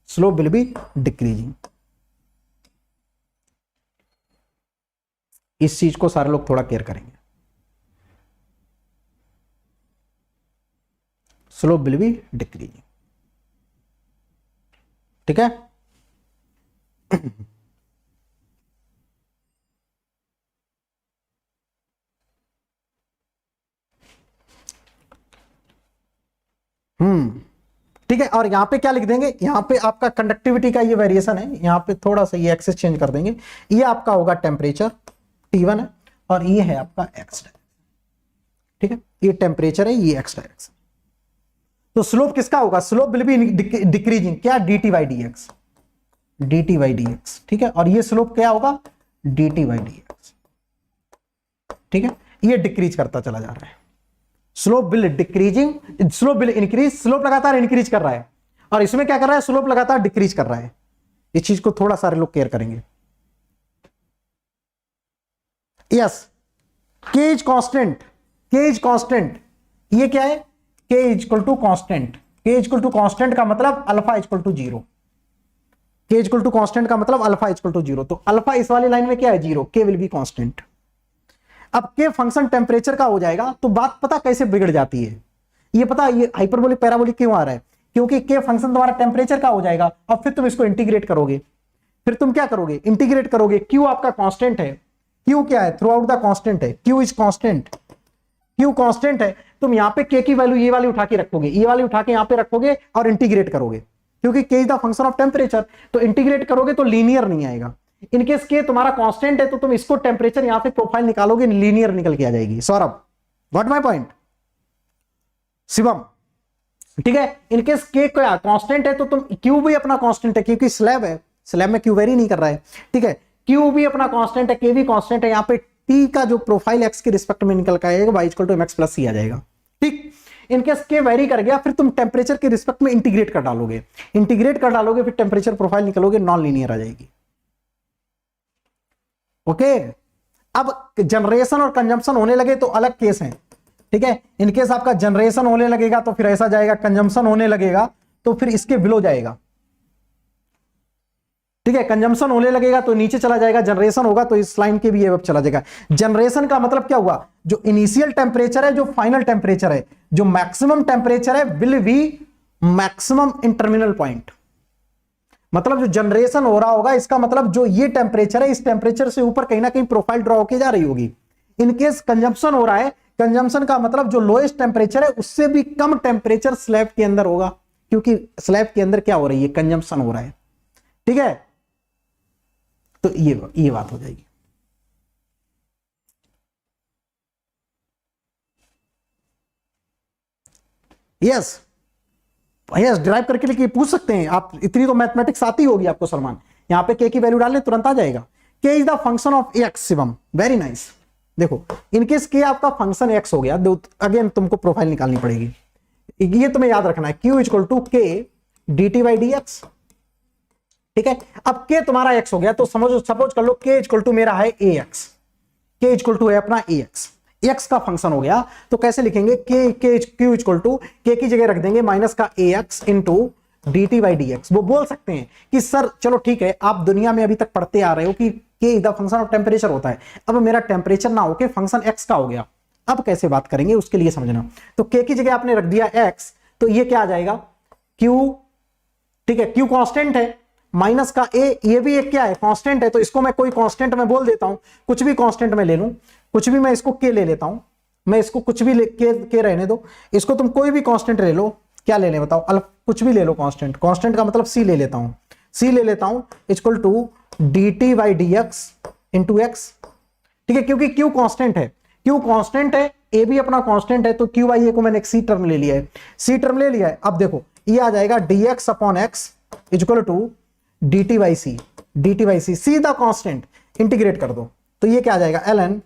slope will be decreasing. इस चीज को सारे लोग थोड़ा केयर करेंगे, स्लोप विल बी डिक्रीजिंग। ठीक है, ठीक है। और यहां पे क्या लिख देंगे, यहां पे आपका कंडक्टिविटी का ये वेरिएशन है, यहां पे थोड़ा सा ये एक्सेस चेंज कर देंगे, ये आपका होगा टेम्परेचर T1 है और ये है आपका एक्स डायरेक्शन। ठीक है, ये टेम्परेचर है, ये एक्स डायरेक्शन। तो स्लोप किसका होगा, स्लोप विल बी डिक्रीजिंग, क्या, dt by D x, dt by D X. ठीक है, और ये स्लोप क्या होगा, dt बाई डी एक्स। ठीक है, ये डिक्रीज करता चला जा रहा है, slope will decreasing, slope will increase, slope लगातार इंक्रीज कर रहा है, और इसमें क्या कर रहा है, स्लोप लगातार डिक्रीज कर रहा है। इस चीज को थोड़ा सारे लोग केयर करेंगे। यस, के इज कांस्टेंट, के इज कांस्टेंट, ये क्या है, के इज इक्वल टू कांस्टेंट, के इज इक्वल टू कांस्टेंट का मतलब अल्फा इज इक्वल टू 0, के इज इक्वल टू कांस्टेंट का मतलब अल्फा इज इक्वल टू 0। तो अल्फा इस वाली लाइन में क्या है, 0, के विल बी कांस्टेंट। अब के फंक्शन टेम्परेचर का हो जाएगा, तो बात पता कैसे बिगड़ जाती है, ये पता, ये हाइपरबोलिक पैराबोलिक क्यों आ रहा है, क्योंकि के फंक्शन तुम्हारा टेम्परेचर का हो जाएगा। अब फिर तुम इसको इंटीग्रेट करोगे, फिर तुम क्या करोगे, इंटीग्रेट करोगे, क्यू आपका कांस्टेंट है, क्यू क्या है, थ्रू आउट द कांस्टेंट है, Q is constant, Q constant है, तुम यहां पे के की वैल्यू ये वाली उठा के रखोगे, ये वाली उठा के यहां पे रखोगे और इंटीग्रेट करोगे, क्योंकि के is the function of temperature, तो इंटीग्रेट करोगे तो लीनियर नहीं आएगा। इनकेस के तुम्हारा कांस्टेंट है तो तुम इसको टेम्परेचर यहां से प्रोफाइल निकालोगे, लीनियर निकल के आ जाएगी। Saurabh, what my point, Shivam, ठीक है। इनकेस के क्या कांस्टेंट है तो तुम, क्यू भी अपना कांस्टेंट है क्योंकि स्लैब है, स्लैब में क्यू वेरी नहीं कर रहा है, ठीक है, क्यू भी अपना कांस्टेंट है, के भी कांस्टेंट है, यहां पे टी का जो प्रोफाइल एक्स के रिस्पेक्ट में निकल के आएगा, Y equal to M X plus C आ जाएगा। ठीक, इनकेस के वेरी कर गया, फिर तुम टेम्परेचर के रिस्पेक्ट में इंटीग्रेट कर डालोगे, इंटीग्रेट कर डालोगे, फिर टेम्परेचर प्रोफाइल निकलोगे, नॉन लीनियर आ जाएगी। ओके, अब जनरेशन और कंजम्पशन होने लगे तो अलग केस है, ठीक है। इनकेस आपका जनरेशन होने लगेगा तो फिर ऐसा जाएगा, कंजम्पशन होने लगेगा तो फिर इसके बिलो जाएगा, ठीक है। कंजम्पशन होने लगेगा तो नीचे चला जाएगा, जनरेशन होगा तो इस लाइन के भी अब चला जाएगा। जनरेशन का मतलब क्या हुआ, जो इनिशियल टेम्परेचर है, जो फाइनल टेम्परेचर है, जो मैक्सिमम टेम्परेचर है, will be maximum in terminal point. मतलब जो जनरेशन हो रहा होगा, इसका मतलब जो ये टेम्परेचर है, इस टेम्परेचर से ऊपर कहीं ना कहीं प्रोफाइल ड्रॉ होके जा रही होगी। इनकेस कंजम्पशन हो रहा है, कंजम्पशन का मतलब जो लोएस्ट टेम्परेचर है उससे भी कम टेम्परेचर स्लैब के अंदर होगा, क्योंकि स्लैब के अंदर क्या हो रही है, कंजम्पशन हो रहा है, ठीक है। तो ये बात हो जाएगी। यस यस, ड्राइव करके लेके पूछ सकते हैं आप, इतनी तो मैथमेटिक्स आती होगी आपको सलमान। यहां पे के की वैल्यू डालने तुरंत आ जाएगा। के is the function of x, Shivam, very nice. देखो, इनकेस के आपका फंक्शन एक्स हो गया, अगेन तुमको प्रोफाइल निकालनी पड़ेगी, ये तुम्हें याद रखना है, क्यू इक्वल टू के D T by D X, ठीक है। अब के तुम्हारा एक्स हो गया तो सपोज कर लो के इक्वल टू मेरा है ए एक्स, के इक्वल टू है अपना ए एक्स, एक्स का फंक्शन हो गया तो कैसे लिखेंगे, के क्यू इक्वल टू के की जगह रख देंगे माइनस का A X into D T by D X. वो बोल सकते हैं कि सर चलो ठीक है, आप दुनिया में अभी तक पढ़ते आ रहे हो कि के is the function of temperature होता है, अब मेरा टेम्परेचर ना होके फंक्शन एक्स का हो गया, अब कैसे बात करेंगे उसके लिए समझना। तो के की जगह आपने रख दिया एक्स, तो ये क्या आ जाएगा, क्यू, ठीक है, क्यू कांस्टेंट है, माइनस का ए, ये भी एक क्या है, कांस्टेंट है, तो इसको मैं कोई कांस्टेंट में बोल देता हूं, कुछ भी कांस्टेंट में ले लूं, कुछ भी, मैं इसको के ले लेता हूं, मैं इसको कुछ भी के रहने दो, इसको तुम कोई भी कांस्टेंट ले लो, क्या ले लें बताओ, कुछ भी ले लो कांस्टेंट, कांस्टेंट का मतलब सी ले लेता हूं, सी ले लेता हूं equal to D T by D x into x, ठीक है, क्योंकि क्यू कांस्टेंट है, क्यू कांस्टेंट है, ए भी अपना कांस्टेंट है, तो क्यू बाई ए को मैंने एक सी टर्म ले लिया है, सी टर्म ले लिया है। अब देखो ये आ जाएगा D X upon X equal to D T by C, D T by C, सीधा कांस्टेंट, इंटीग्रेट कर दो तो ये क्या आ जाएगा, L N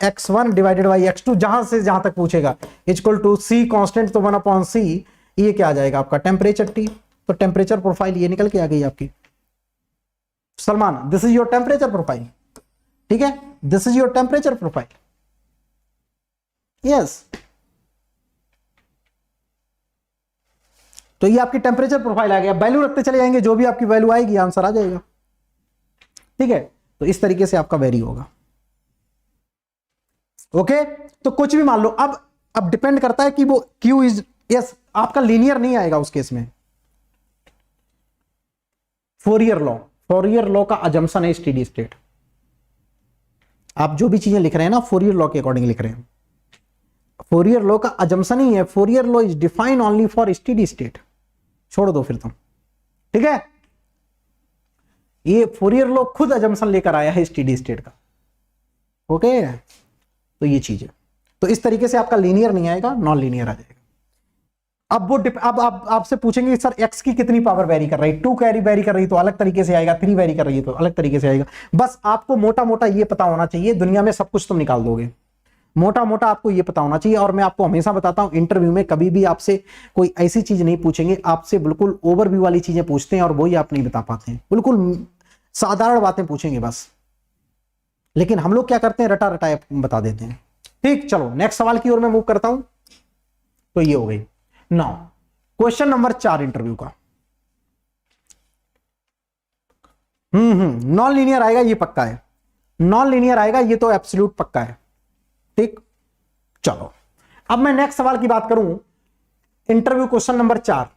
x1 divided by x2, जहां से जहां तक पूछेगा, इक्वल टू सी कांस्टेंट तो 1 अपॉन सी, ये क्या आ जाएगा आपका टेम्परेचर टी, तो टेम्परेचर प्रोफाइल ये निकल के आ गई आपकी। Salman, this is your temperature profile, ठीक है, this is your temperature profile. Yes, तो ये आपकी टेम्परेचर प्रोफाइल आ गया, वैल्यू रखते चले जाएंगे, जो भी आपकी वैल्यू आएगी आंसर आ जाएगा, ठीक है। तो इस तरीके से आपका वेरी होगा। ओके, तो कुछ भी मान लो, अब डिपेंड करता है कि वो क्यू इज, यस, आपका लीनियर नहीं आएगा उस केस में। फोरियर लॉ का अजम्पशन है स्टेडी स्टेट, आप जो भी चीजें लिख रहे हैं ना फोरियर लॉ के अकॉर्डिंग लिख रहे हैं। फोरियर लॉ का अजम्पशन ही है, Fourier law is define only for steady state. छोड़ दो फिर तुम, ठीक है। ये फोरियर लॉ खुद अजम्पशन लेकर आया है स्टेडी स्टेट का। ओके, तो ये चीज है। तो इस तरीके से आपका लीनियर नहीं आएगा, नॉन लीनियर आ जाएगा। अब वो अब आप आपसे पूछेंगे सर एक्स की कितनी पावर वेरी कर रही है, 2 कैरी वेरी कर रही है तो अलग तरीके से आएगा, 3 वेरी कर रही है तो अलग तरीके से आएगा। बस आपको मोटा मोटा ये पता होना चाहिए, दुनिया में सब कुछ तुम निकाल दोगे, मोटा मोटा आपको ये पता होना चाहिए। और मैं आपको हमेशा बताता हूं, इंटरव्यू में कभी भी आपसे कोई ऐसी चीज नहीं पूछेंगे, आपसे बिल्कुल ओवरव्यू वाली चीजें पूछते हैं और वही आप नहीं बता पाते हैं, बिल्कुल साधारण बातें पूछेंगे बस। लेकिन हम लोग क्या करते हैं, रटा रटाए बता देते हैं। ठीक, चलो नेक्स्ट सवाल की ओर मैं मूव करता हूं। तो ये हो गई। नाउ क्वेश्चन नंबर 4 इंटरव्यू का। नॉन लीनियर आएगा, ये पक्का है, नॉन लीनियर आएगा, ये तो एब्सोल्यूट पक्का है। ठीक, चलो अब मैं नेक्स्ट सवाल की बात करूं। Interview question number 4,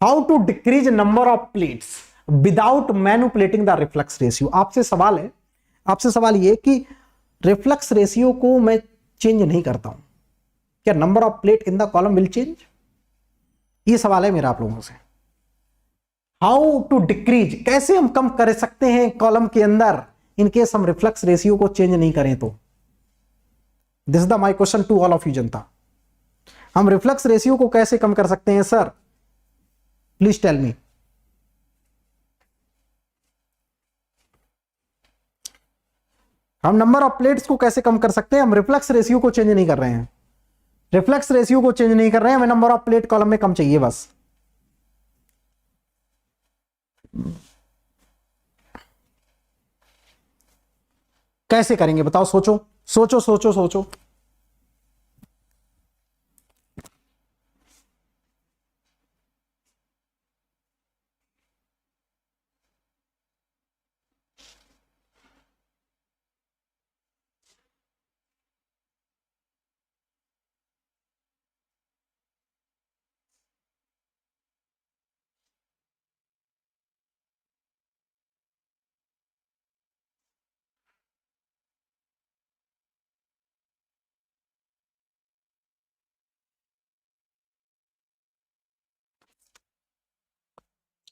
how to decrease number of plates without manipulating the reflux ratio. आपसे सवाल है, आपसे सवाल ये कि रिफ्लेक्स रेशियो को मैं चेंज नहीं करता हूं, क्या number of plate in the column will change? ये सवाल है मेरा आप लोगों से। हाउ टू डिक्रीज, कैसे हम कम कर सकते हैं कॉलम के अंदर इनकेस हम रिफ्लेक्स रेशियो को चेंज नहीं करें तो। This is the my question to all of you जनता। हम रिफ्लेक्स रेशियो को कैसे कम कर सकते हैं सर, प्लीज टेल मी। हम नंबर ऑफ प्लेट्स को कैसे कम कर सकते हैं, हम रिफ्लेक्स रेशियो को चेंज नहीं कर रहे हैं, रिफ्लेक्स रेशियो को चेंज नहीं कर रहे हैं, हमें नंबर ऑफ प्लेट कॉलम में कम चाहिए बस। कैसे करेंगे बताओ, सोचो सोचो सोचो सोचो।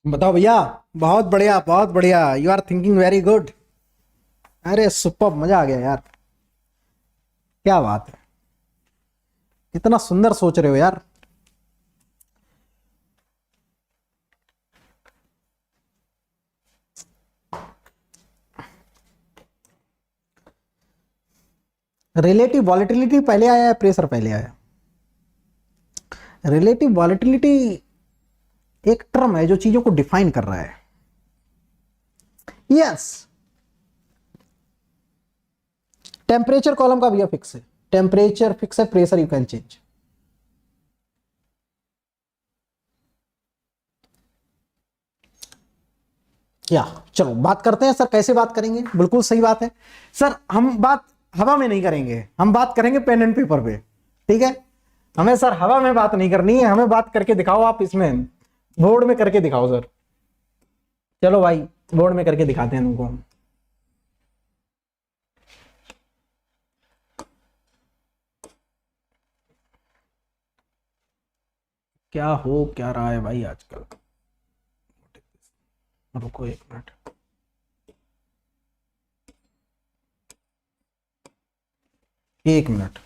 बताओ भैया, बहुत बढ़िया बहुत बढ़िया, you are thinking very good. अरे सुपर, मजा आ गया यार, क्या बात है, कितना सुंदर सोच रहे हो यार। रिलेटिव वॉलेटिलिटी पहले आया है, प्रेशर पहले आया? रिलेटिव वॉलेटिलिटी एक टर्म है जो चीजों को डिफाइन कर रहा है। यस, टेम्परेचर कॉलम का भैया फिक्स है, टेम्परेचर फिक्स है, प्रेशर यू कैन चेंज। या चलो बात करते हैं सर, कैसे बात करेंगे, बिल्कुल सही बात है सर। हम बात हवा में नहीं करेंगे, हम बात करेंगे पेन एंड पेपर पे, ठीक है। हमें सर हवा में बात नहीं करनी है, हमें बात करके दिखाओ, आप इसमें बोर्ड में करके दिखाओ सर। चलो भाई, बोर्ड में करके दिखाते हैं तुमको। क्या हो क्या रहा है भाई आजकल, रुको एक मिनट। एक मिनट,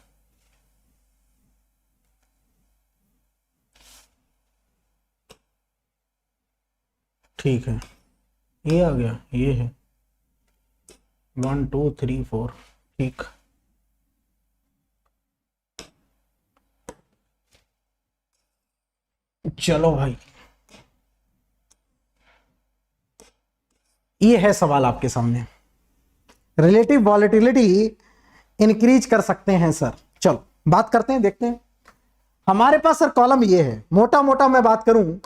ठीक है, ये आ गया, ये है 1 2 3 4, ठीक। चलो भाई, ये है सवाल आपके सामने, रिलेटिव वॉलेटिलिटी इंक्रीज कर सकते हैं सर। चलो बात करते हैं, देखते हैं। हमारे पास सर कॉलम ये है, मोटा मोटा मैं बात करूं,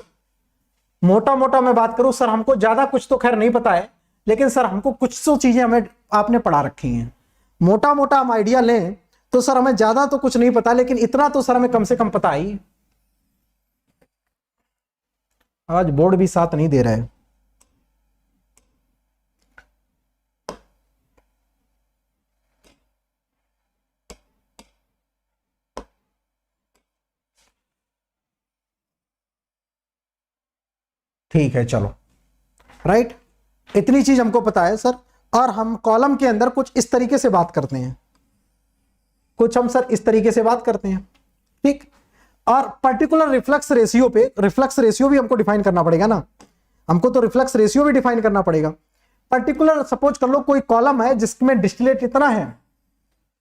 मोटा मोटा मैं बात करूं सर, हमको ज्यादा कुछ तो खैर नहीं पता है, लेकिन सर हमको कुछ तो चीजें हमें आपने पढ़ा रखी हैं। मोटा मोटा हम आइडिया लें तो सर हमें ज्यादा तो कुछ नहीं पता, लेकिन इतना तो सर हमें कम से कम पता ही। आज बोर्ड भी साथ नहीं दे रहा है। ठीक है, चलो राइट, इतनी चीज हमको पता है सर। और हम कॉलम के अंदर कुछ इस तरीके से बात करते हैं, कुछ हम सर इस तरीके से बात करते हैं, ठीक। और पर्टिकुलर रिफ्लक्स रेशियो पे, रिफ्लक्स रेशियो भी हमको डिफाइन करना पड़ेगा ना, हमको तो रिफ्लक्स रेशियो भी डिफाइन करना पड़ेगा। पर्टिकुलर सपोज कर लो कोई कॉलम है जिसमें डिस्टिलेट इतना है,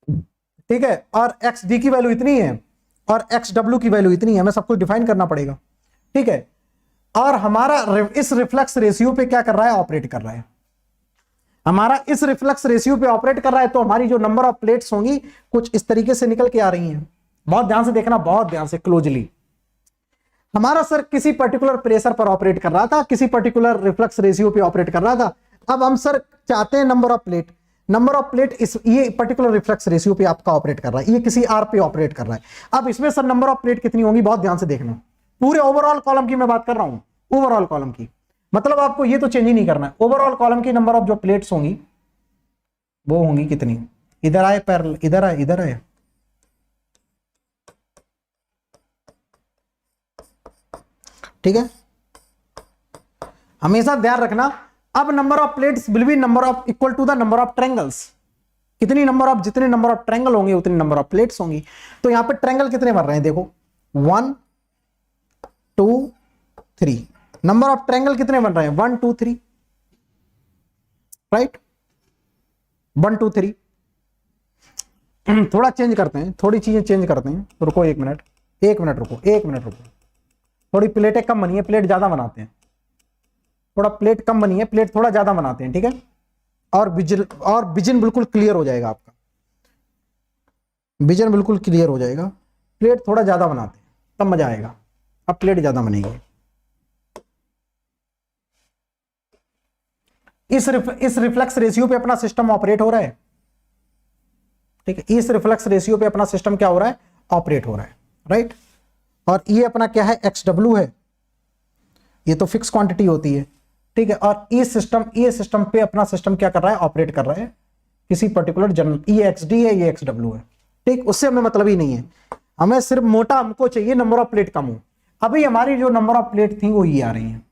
ठीक है, और एक्स डी की वैल्यू इतनी है और एक्स डब्ल्यू की वैल्यू इतनी है, हमें सब कुछ डिफाइन करना पड़ेगा, ठीक है। और हमारा इस रिफ्लक्स रेशियो पे क्या कर रहा है, ऑपरेट कर रहा है, हमारा इस रिफ्लक्स रेशियो पे ऑपरेट कर रहा है, तो हमारी जो नंबर ऑफ प्लेट्स होंगी कुछ इस तरीके से निकल के आ रही हैं। बहुत ध्यान से देखना, बहुत ध्यान से, क्लोजली। हमारा सर किसी पर्टिकुलर प्रेशर पर ऑपरेट कर रहा था, किसी पर्टिकुलर रिफ्लक्स रेशियो पे ऑपरेट कर रहा था। अब हम सर चाहते हैं number of plate, number of plate इस ये पर्टिकुलर रिफ्लक्स रेशियो पे आपका ऑपरेट कर रहा है, ये किसी आर पे ऑपरेट कर रहा है। अब इसमें सर नंबर ऑफ प्लेट कितनी होंगी, बहुत ध्यान से देखना, पूरे ओवरऑल कॉलम की मैं बात कर रहा हूं, ओवरऑल कॉलम की, मतलब आपको ये तो चेंज ही नहीं करना है, ओवरऑल कॉलम की नंबर ऑफ जो प्लेट्स होंगी वो होंगी कितनी, इधर आए पैरेलल, इधर आए, इधर आए, ठीक है। हमेशा ध्यान रखना, अब number of plates will be number of equal to the number of triangles, कितनी नंबर ऑफ, जितने नंबर ऑफ ट्रायंगल होंगे उतनी नंबर ऑफ प्लेट्स होंगी। तो यहां पे ट्रायंगल कितने बन रहे हैं, देखो 1 2 3, नंबर ऑफ ट्रायंगल कितने बन रहे हैं, 1 2 3, राइट, 1 2 3। थोड़ा चेंज करते हैं, थोड़ी चीजें चेंज करते हैं, रुको एक मिनट, एक मिनट रुको, एक मिनट रुको, थोड़ी प्लेटें कम बनी है, प्लेट ज्यादा बनाते हैं, थोड़ा प्लेट कम बनी है, प्लेट थोड़ा ज्यादा बनाते हैं, ठीक है। और विजन बिल्कुल क्लियर हो जाएगा आपका, विजन बिल्कुल क्लियर हो जाएगा, प्लेट थोड़ा ज्यादा बनाते हैं तब मजा आएगा, अब प्लेट ज्यादा बनेगी। इस रिफ्लेक्स रेशियो पे अपना सिस्टम ऑपरेट हो रहा है, ठीक है, इस रिफ्लेक्स रेशियो पे अपना सिस्टम क्या हो रहा है, ऑपरेट हो रहा है, राइट। और ये अपना क्या है, एक्स डब्ल्यू है, ये तो फिक्स क्वांटिटी होती है, ठीक है। और ये सिस्टम पे अपना सिस्टम क्या कर रहा है, ऑपरेट कर रहा है किसी पर्टिकुलर जनरल, ये एक्स डी है, ये एक्स डब्ल्यू है, ठीक, उससे हमें मतलब ही नहीं है, हमें सिर्फ मोटा हमको चाहिए नंबर ऑफ प्लेट कम हो। अभी हमारी जो नंबर ऑफ प्लेट थी वो ये आ रही है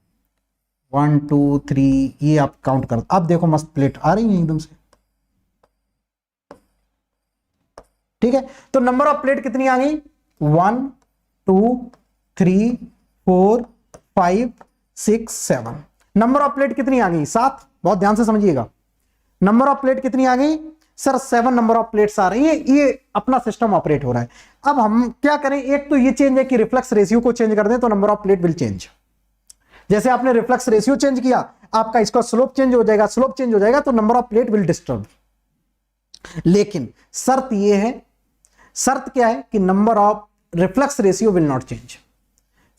1 2 3, ये आप काउंट कर, अब देखो मस्त प्लेट आ रही है एकदम से, ठीक है। तो नंबर ऑफ प्लेट कितनी आ गई, 1 2 3 4 5 6 7, नंबर ऑफ प्लेट कितनी आ गई, 7, बहुत ध्यान से समझिएगा, नंबर ऑफ प्लेट कितनी आ गई सर, 7 नंबर ऑफ प्लेट्स आ रही है, ये अपना सिस्टम ऑपरेट हो रहा है। अब हम क्या करें, एक तो ये चेंज है कि रिफ्लेक्स रेशियो को चेंज कर दें तो number of plate will change, जैसे आपने रिफ्लेक्स रेशियो चेंज किया, आपका इसका स्लोप चेंज हो जाएगा, स्लोप चेंज हो जाएगा तो number of plate will disturb. लेकिन शर्त ये है, शर्त क्या है कि number of reflex ratio will not change.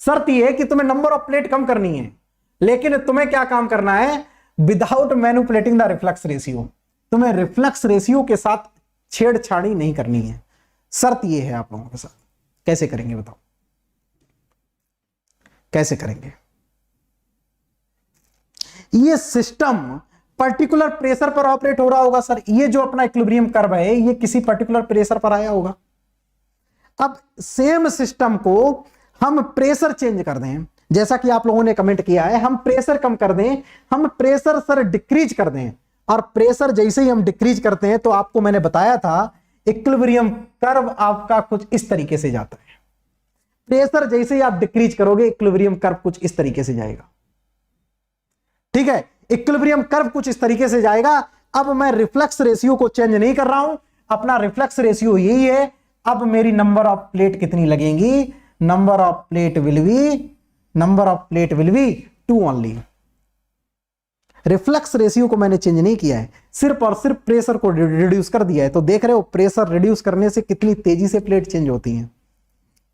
शर्त ये है कि तुम्हें नंबर ऑफ प्लेट कम करनी है, लेकिन तुम्हें क्या काम करना है, without manipulating the reflux ratio, तुम्हें रिफ्लेक्स रेशियो के साथ छेड़छाड़ी नहीं करनी है। शर्त ये है आप लोगों के साथ, कैसे करेंगे बताओ, कैसे करेंगे। ये सिस्टम पर्टिकुलर प्रेशर पर ऑपरेट हो रहा होगा सर, ये जो अपना इक्विलिब्रियम कर्व है ये किसी पर्टिकुलर प्रेशर पर आया होगा। अब सेम सिस्टम को हम प्रेशर चेंज कर दें, जैसा कि आप लोगों ने कमेंट किया है, हम प्रेशर कम कर दें, हम प्रेशर सर डिक्रीज कर दें, और प्रेशर जैसे ही हम डिक्रीज करते हैं तो आपको मैंने बताया था इक्विलिब्रियम कर्व आपका कुछ इस तरीके से जाता है। प्रेशर जैसे ही आप डिक्रीज करोगे इक्विलिब्रियम कर्व कुछ इस तरीके से जाएगा, ठीक है, इक्विलिब्रियम कर्व कुछ इस तरीके से जाएगा। अब मैं रिफ्लेक्स रेशियो को चेंज नहीं कर रहा हूं, अपना रिफ्लेक्स रेशियो यही है। अब मेरी नंबर ऑफ प्लेट कितनी लगेंगी, number of plate will B 2 only. Reflex ratio को मैंने चेंज नहीं किया है, सिर्फ और सिर्फ प्रेशर को रिड्यूस कर दिया है। तो देख रहे हो प्रेशर रिड्यूस करने से कितनी तेजी से प्लेट चेंज होती है,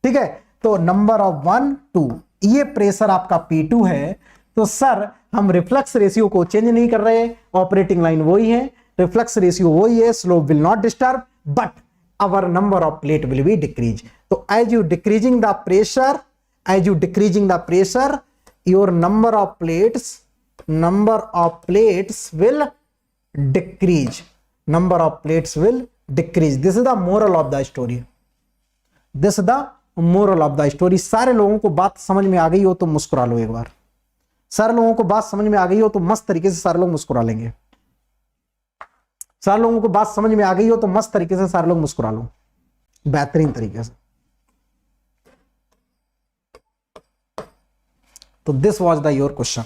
ठीक है। तो नंबर ऑफ 1 2, ये प्रेशर आपका P2 है। तो सर हम रिफ्लेक्स रेशियो को चेंज नहीं कर रहे, ऑपरेटिंग लाइन वही है, रिफ्लेक्स रेशियो वही है, slope will not disturb, but our number of plate will be decrease. तो as you decreasing the pressure, your number of plates will decrease, this is the moral of the story. सारे लोगों को बात समझ में आ गई हो तो मुस्कुरा लो एक बार, सारे लोगों को बात समझ में आ गई हो तो मस्त तरीके से सारे लोग मुस्कुरा लेंगे। सारे लोगों को बात समझ में आ गई हो तो मस्त तरीके से सारे लोग मुस्कुरा लो, बेहतरीन तरीके से। तो this was the your question.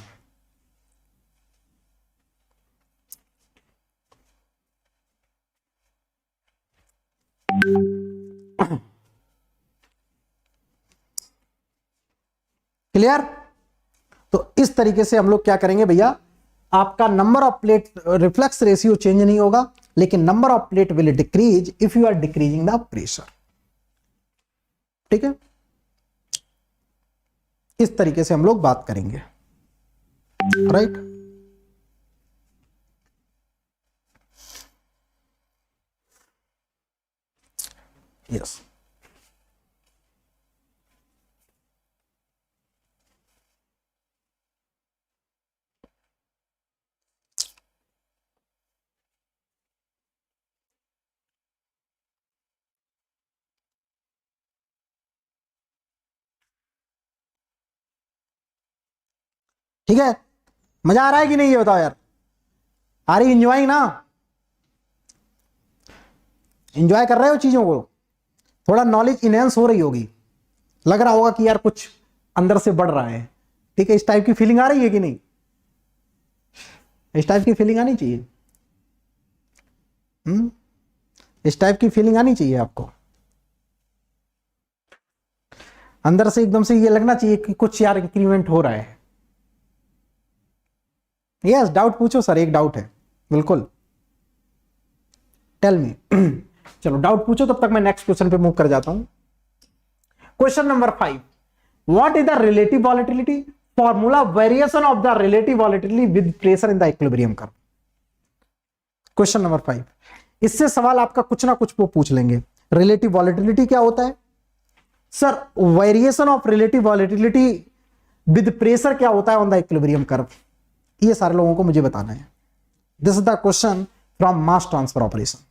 Clear? तो इस तरीके से हम लोग क्या करेंगे भैया, आपका number of plate reflux ratio change नहीं होगा, लेकिन number of plate will decrease if you are decreasing the pressure. ठीक है, इस तरीके से हम लोग बात करेंगे, राइट? यस। ठीक है, मजा आ रहा है कि नहीं ये बताओ यार? आ रही इंजॉय ना? इंजॉय कर रहे हो चीजों को? थोड़ा नॉलेज इनहेंस हो रही होगी, लग रहा होगा कि यार कुछ अंदर से बढ़ रहा है। ठीक है, इस टाइप की फीलिंग आ रही है कि नहीं? इस टाइप की फीलिंग आनी चाहिए। इस टाइप की फीलिंग आनी चाहिए आपको। अंदर से एकदम से ये लगना चाहिए कि कुछ यार इंक्रीमेंट हो रहा है। यस, डाउट पूछो सर, एक डाउट है, बिल्कुल, टेल मी। चलो डाउट पूछो, तब तक मैं नेक्स्ट क्वेश्चन पे मूव कर जाता हूं। Question number 5, what is the relative volatility formula variation of the relative volatility with pressure in the equilibrium curve. Question number 5, इससे सवाल आपका कुछ ना कुछ वो पूछ लेंगे। रिलेटिव वॉलेटिलिटी क्या होता है sir? Variation of relative volatility with pressure क्या होता है ऑन द इक्विलिब्रियम कर्व? ये सारे लोगों को मुझे बताना है। This is the question from mass transfer operation.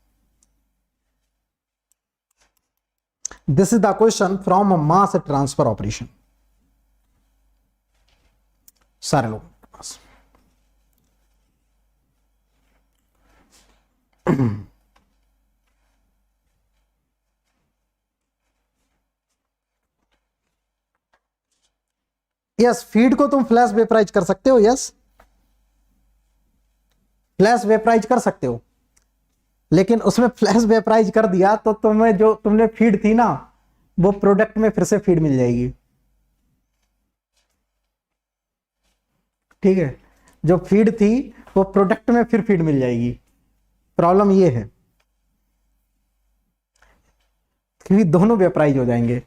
This is the question from mass transfer operation, सारे लोगों के पास। यस, फीड को तुम फ्लैश वेपराइज कर सकते हो। यस, फ्लैश वेपराइज कर सकते हो, लेकिन उसमें फ्लैश वेपराइज कर दिया तो तुम्हें जो तुमने फीड थी ना, वो प्रोडक्ट में फिर से फीड मिल जाएगी। ठीक है, जो फीड थी वो प्रोडक्ट में फिर फीड मिल जाएगी। प्रॉब्लम ये है कि दोनों वेपराइज हो जाएंगे।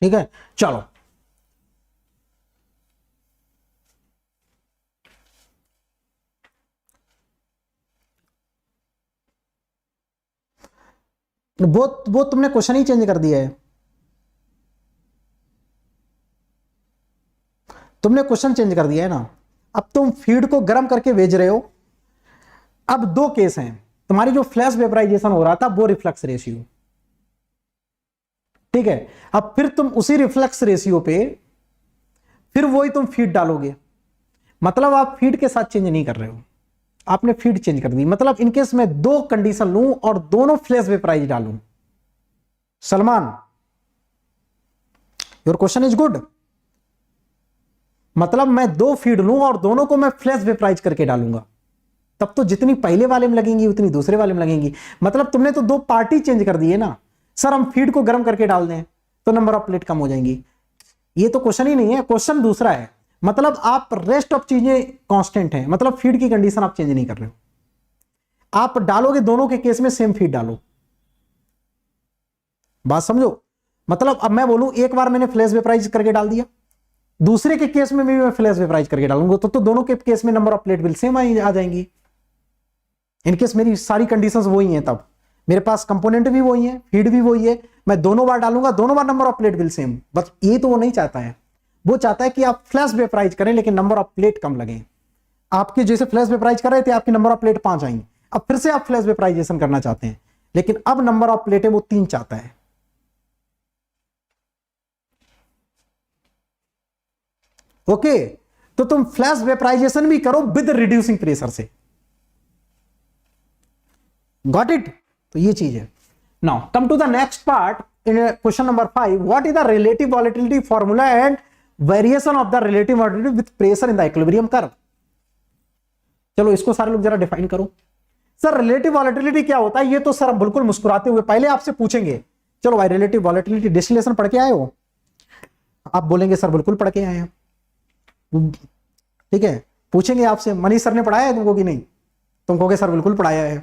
ठीक है, चलो वो तुमने क्वेश्चन ही चेंज कर दिया है। तुमने क्वेश्चन चेंज कर दिया है ना। अब तुम फीड को गर्म करके भेज रहे हो। अब दो केस हैं, तुम्हारी जो फ्लैश वेपराइजेशन हो रहा था वो रिफ्लक्स रेशियो। ठीक है, अब फिर तुम उसी रिफ्लक्स रेशियो पे फिर वही तुम फीड डालोगे। मतलब आप फीड के साथ चेंज नहीं कर रहे हो, आपने फीड चेंज कर दी। मतलब इनकेस मैं दो कंडीशन लूं और दोनों फ्लैश वेपराइज डालूं। Salman, your question is good. मतलब मैं दो फीड लूं और दोनों को मैं फ्लैश वेपराइज करके डालूंगा, तब तो जितनी पहले वाले में लगेंगी उतनी दूसरे वाले में लगेंगी। मतलब तुमने तो दो पार्टी चेंज कर दी है ना। सर हम फीड को गर्म करके डाल दें तो नंबर ऑफ प्लेट कम हो जाएंगी। ये तो क्वेश्चन ही नहीं है, क्वेश्चन दूसरा है। मतलब आप रेस्ट ऑफ चीजें कांस्टेंट हैं, मतलब फीड की कंडीशन आप चेंज नहीं कर रहे हो। आप डालोगे दोनों के केस में सेम फीड डालो। बात समझो। मतलब अब मैं बोलूं एक बार मैंने फ्लैश वेपराइज करके डाल दिया, दूसरे के केस में भी मैं फ्लैश वेपराइज करके डालूंगा तो दोनों के केस में number of plate will same आ जाएंगी। इनकेस मेरी सारी कंडीशंस वही हैं, तब मेरे पास कंपोनेंट भी वही है, फीड भी वही है, मैं दोनों बार डालूंगा, दोनों बार number of plate will same. बस ये तो वो नहीं चाहता है, वो चाहता है कि आप फ्लैश वेपराइज करें लेकिन नंबर ऑफ प्लेट कम लगे। आपके जैसे फ्लैश वेपराइज कर रहे थे, आपकी नंबर ऑफ प्लेट 5 आएंगी, अब फिर से आप फ्लैश वेपराइजेशन करना चाहते हैं, लेकिन अब नंबर ऑफ प्लेट है वो 3 चाहता है। ओके, तो तुम फ्लैश वेपराइजेशन भी करो विद रिड्यूसिंग प्रेशर से। Got it? तो ये चीज है। Now come to the next part in question number 5, what is the relative volatility formula and variation of the relative volatility with pressure in the equilibrium curve. चलो इसको सारे लोग जरा डिफाइन करो। सर रिलेटिव वॉलेटिलिटी क्या होता है? ये तो सर हम बिल्कुल मुस्कुराते हुए पहले आपसे पूछेंगे, चलो भाई रिलेटिव वॉलेटिलिटी डिस्टिलेशन पढ़ के आए हो? आप बोलेंगे सर बिल्कुल पढ़ के आए हैं। ठीक है, पूछेंगे आपसे मनीष सर ने पढ़ाया है तुमको कि नहीं? तुम कहोगे सर बिल्कुल पढ़ाया है।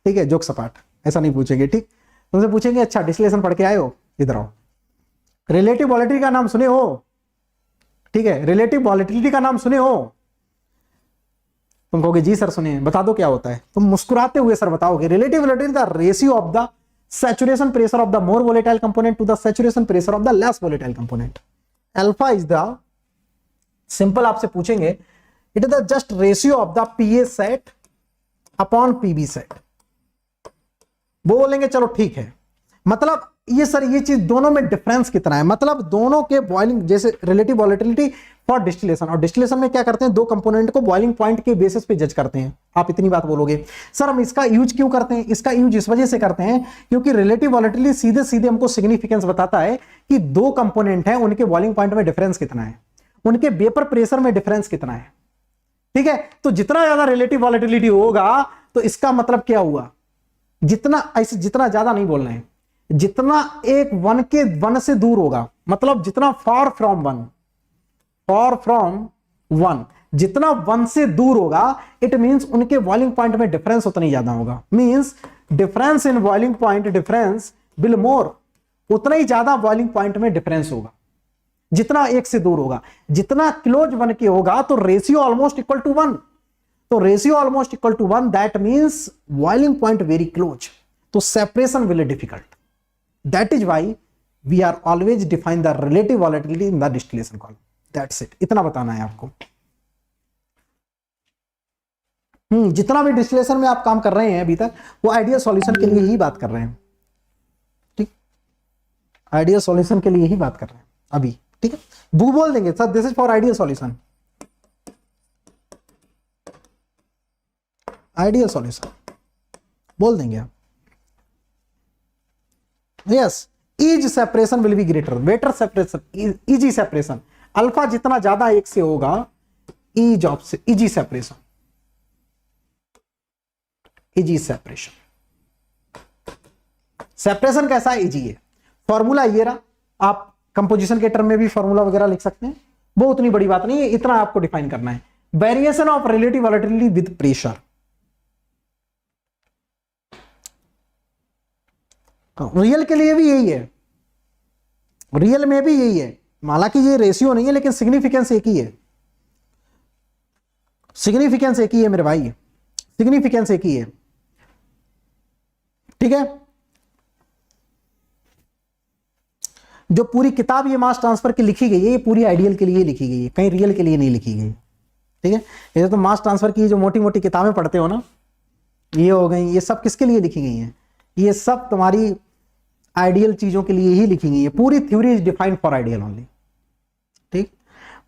ठीक है, जोक सपाट, ऐसा नहीं पूछेंगे। ठीक, तुमसे पूछेंगे अच्छा डिस्टिलेशन पढ़ के आए हो, इधर आओ। रिलेटिव वॉलेटिलिटी का नाम सुने हो? ठीक है, रिलेटिव वॉलेटिलिटी का नाम सुने हो? तुम कहोगे जी सर सुने। बता दो क्या होता है? तुम मुस्कुराते हुए सर बताओगे relative volatility the ratio of the saturation pressure of the more volatile component to the saturation pressure of the less volatile component. Alpha is the simple आपसे पूछेंगे, it is the just ratio of the PA set upon PB set. वो बोलेंगे चलो ठीक है, मतलब ये sir ये चीज दोनों में डिफरेंस कितना है, मतलब दोनों के बॉइलिंग, जैसे रिलेटिव वॉलेटिलिटी फॉर डिस्टिलेशन, और डिस्टिलेशन में क्या करते हैं, दो कंपोनेंट को बॉइलिंग पॉइंट के बेसिस पे जज करते हैं। आप इतनी बात बोलोगे सर हम इसका यूज क्यों करते हैं? इसका यूज इस वजह से करते हैं क्योंकि रिलेटिव वॉलेटिलिटी सीधे सीधे हमको सिग्निफिकेंस बताता है कि दो कंपोनेंट हैं, उनके बॉइलिंग पॉइंट में डिफरेंस कितना है, उनके वेपर प्रेशर में डिफरेंस कितना है। ठीक है, तो जितना ज्यादा रिलेटिव वॉलेटिलिटी होगा तो इसका मतलब क्या हुआ, जितना ऐसे जितना ज्यादा नहीं बोलना है, जितना एक वन से दूर होगा, मतलब जितना फार फ्रॉम वन, जितना वन से दूर होगा, इट मींस उनके बॉइलिंग पॉइंट में डिफरेंस उतना ही ज्यादा होगा। Means difference in boiling point difference will more, उतना ही ज्यादा बॉइलिंग पॉइंट में डिफरेंस होगा जितना एक से दूर होगा। जितना क्लोज वन के होगा तो रेशियो ऑलमोस्ट इक्वल टू 1, तो ratio almost equal to 1, that means boiling point very close, तो separation will be difficult. That is why we are always define the relative volatility in the distillation column. That's it. इतना बताना है आपको। जितना भी distillation में आप काम कर रहे हैं अभी तक, वो आइडियल सॉल्यूशन के लिए ही बात कर रहे हैं। ठीक, आइडियल सॉल्यूशन के लिए ही बात कर रहे हैं अभी। ठीक है, बुक बोल देंगे sir this is for ideal solution, ideal solution बोल देंगे आप। Yes, each separation will be greater, better separation, easy separation. Alpha जितना ज्यादा एक से होगा, ease of easy separation, easy separation. Separation कैसा है? इजी है। फॉर्मूला ये रहा, आप कंपोजिशन के टर्म में भी फॉर्मूला वगैरह लिख सकते हैं, वो उतनी बड़ी बात नहीं है, इतना आपको डिफाइन करना है। Variation of relative volatility with pressure, real के लिए भी यही है, रियल में भी यही है, हालांकि ये रेशियो नहीं है लेकिन सिग्निफिकेंस एक ही है, सिग्निफिकेंस एक ही है मेरे भाई, सिग्निफिकेंस एक ही है। ठीक है, जो पूरी किताब ये मास ट्रांसफर की लिखी गई है, ये पूरी आइडियल के लिए लिखी गई है, कहीं रियल के लिए नहीं लिखी गई। ठीक है, ये तो मास ट्रांसफर की जो मोटी मोटी किताबें पढ़ते हो ना, ये हो गई, ये सब किसके लिए लिखी गई हैं? ये सब तुम्हारी आइडियल चीजों के लिए ही लिखी गई है। पूरी theory is defined for ideal only. ठीक,